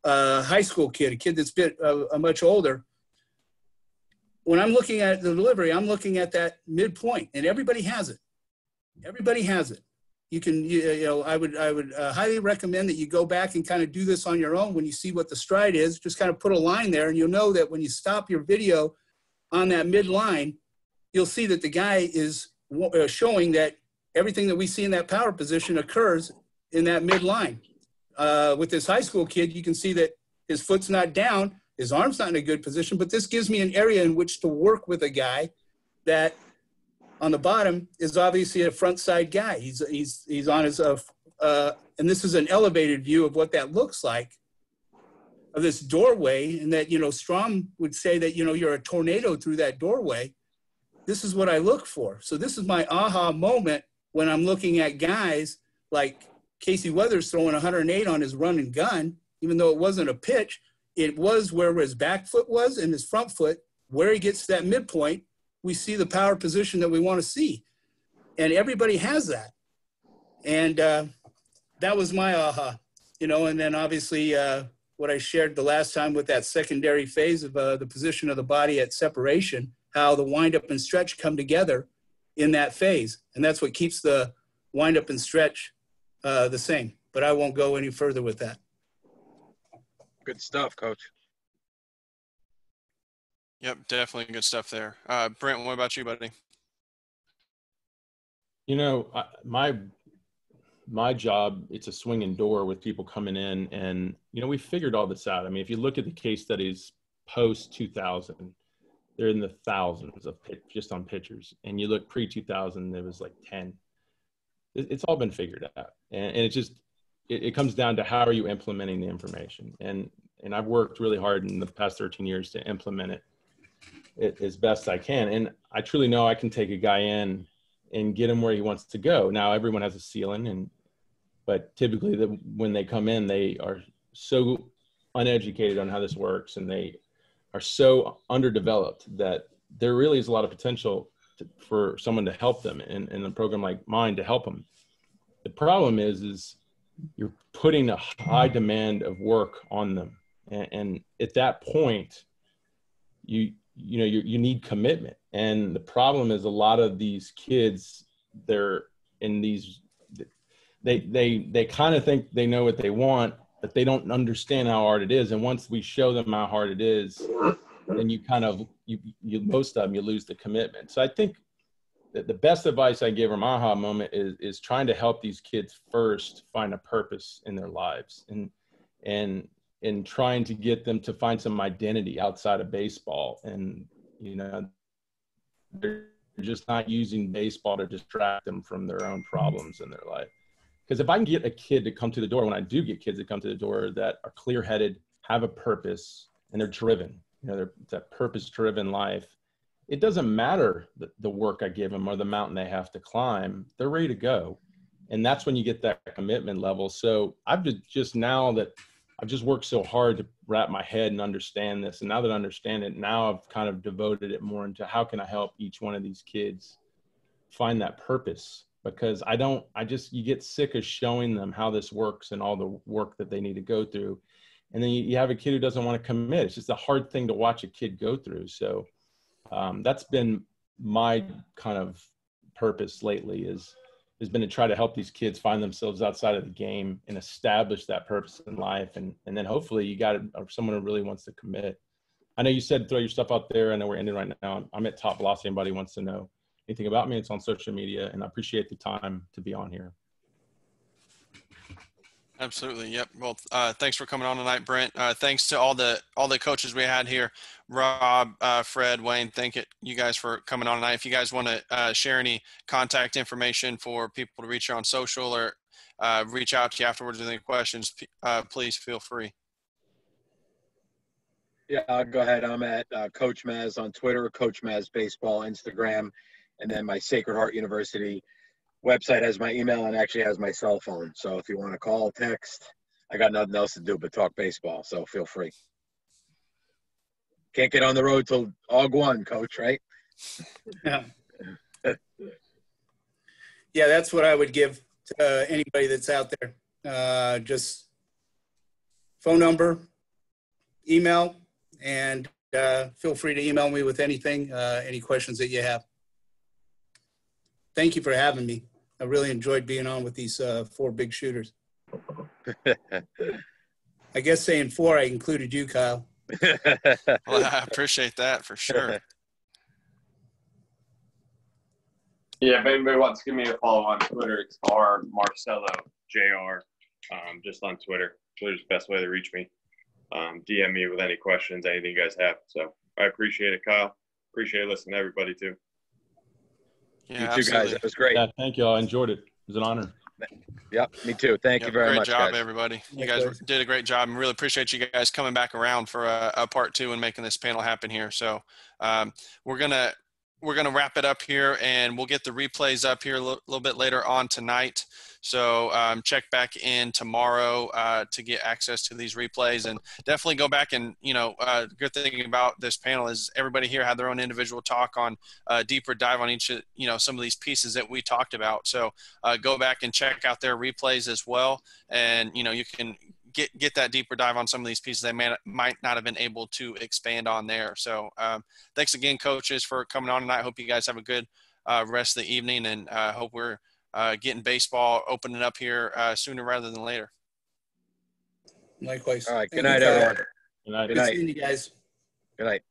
high school kid, a kid that's much older. When I'm looking at the delivery, I'm looking at that midpoint, and everybody has it. Everybody has it. You can, you know, I would highly recommend that you go back and kind of do this on your own when you see what the stride is. Just kind of put a line there, and you'll know that when you stop your video on that midline, you'll see that the guy is showing that everything that we see in that power position occurs in that midline. With this high school kid, you can see that his foot's not down, his arm's not in a good position, but this gives me an area in which to work with a guy that on the bottom is obviously a front side guy. He's on his, and this is an elevated view of what that looks like, of this doorway, and that, you know, Strom would say that, you know, you're a tornado through that doorway. This is what I look for. So this is my aha moment when I'm looking at guys like Casey Weathers throwing 108 on his run and gun, even though it wasn't a pitch, it was where his back foot was and his front foot, where he gets to that midpoint, we see the power position that we want to see. And everybody has that. And that was my aha, you know, and then obviously what I shared the last time with that secondary phase of the position of the body at separation, how the wind up and stretch come together in that phase. And that's what keeps the wind up and stretch the same, but I won't go any further with that. Good stuff, Coach. Yep, definitely good stuff there. Brent, what about you, buddy? You know, my job, it's a swinging door with people coming in, and, you know, we figured all this out. I mean, if you look at the case studies post 2000, they're in the thousands of just on pitchers, and you look pre-2000, there was like 10. It's all been figured out, and it just it comes down to how are you implementing the information, and I've worked really hard in the past 13 years to implement it as best I can, and I truly know I can take a guy in and get him where he wants to go. Now everyone has a ceiling, but typically when they come in, they are so uneducated on how this works, and they are so underdeveloped that there really is a lot of potential for someone to help them in a program like mine to help them. The problem is you're putting a high demand of work on them. And at that point, you need commitment. And the problem is a lot of these kids, they're in these, they kind of think they know what they want, that they don't understand how hard it is. And once we show them how hard it is, then you kind of, most of them, you lose the commitment. So I think that the best advice I give from aha moment is trying to help these kids first find a purpose in their lives, and trying to get them to find some identity outside of baseball. And, you know, they're just not using baseball to distract them from their own problems in their life. Because if I can get a kid to come to the door, when I do get kids that come to the door that are clear-headed, have a purpose, and they're driven, you know, they're that purpose-driven life, it doesn't matter the work I give them or the mountain they have to climb, they're ready to go. And that's when you get that commitment level. So I've just now that I've just worked so hard to wrap my head and understand this. And now that I understand it, now I've kind of devoted it more into how can I help each one of these kids find that purpose? Because you get sick of showing them how this works and all the work that they need to go through. And then you have a kid who doesn't want to commit. It's just a hard thing to watch a kid go through. So that's been my kind of purpose lately has been to try to help these kids find themselves outside of the game and establish that purpose in life. And then hopefully you got someone who really wants to commit. I know you said throw your stuff out there. I know we're ending right now. I'm at Top Velocity. Anybody wants to know anything about me, it's on social media, and I appreciate the time to be on here. Absolutely. Yep. Well, thanks for coming on tonight, Brent. Thanks to all the coaches we had here, Rob, Fred, Wayne. Thank you guys for coming on tonight. If you guys want to share any contact information for people to reach you on social or reach out to you afterwards with any questions, please feel free. Yeah, I'll go ahead. I'm at Coach Maz on Twitter, Coach Maz Baseball, Instagram, and then my Sacred Heart University website has my email and actually has my cell phone. So if you want to call, text, I got nothing else to do but talk baseball. So feel free. Can't get on the road till Aug 1, Coach, right? Yeah. Yeah, that's what I would give to anybody that's out there. Just phone number, email, and feel free to email me with anything, any questions that you have. Thank you for having me. I really enjoyed being on with these 4 big shooters. I guess saying 4, I included you, Kyle. Well, I appreciate that for sure. Yeah, if anybody wants to give me a follow on Twitter, it's R Marcello JR. Just on Twitter. Twitter's the best way to reach me. DM me with any questions, anything you guys have. So I appreciate it, Kyle. Appreciate listening to everybody too. Yeah, you too, guys. It was great. Yeah, thank you all. I enjoyed it. It was an honor. Yep, me too. Thank you very much, Great job, guys. everybody. You guys did a great job, and really appreciate you guys coming back around for a part 2 and making this panel happen here. So we're gonna wrap it up here, and we'll get the replays up here a little bit later on tonight. So check back in tomorrow to get access to these replays, and definitely go back and, good thing about this panel is everybody here had their own individual talk on deeper dive on each, some of these pieces that we talked about. So go back and check out their replays as well. And, you can get that deeper dive on some of these pieces they might not have been able to expand on there. So thanks again, coaches, for coming on tonight. I hope you guys have a good rest of the evening, and I hope we're getting baseball opening up here sooner rather than later. Likewise. All right. Good night, everyone. Good night. Good seeing you guys. Good night.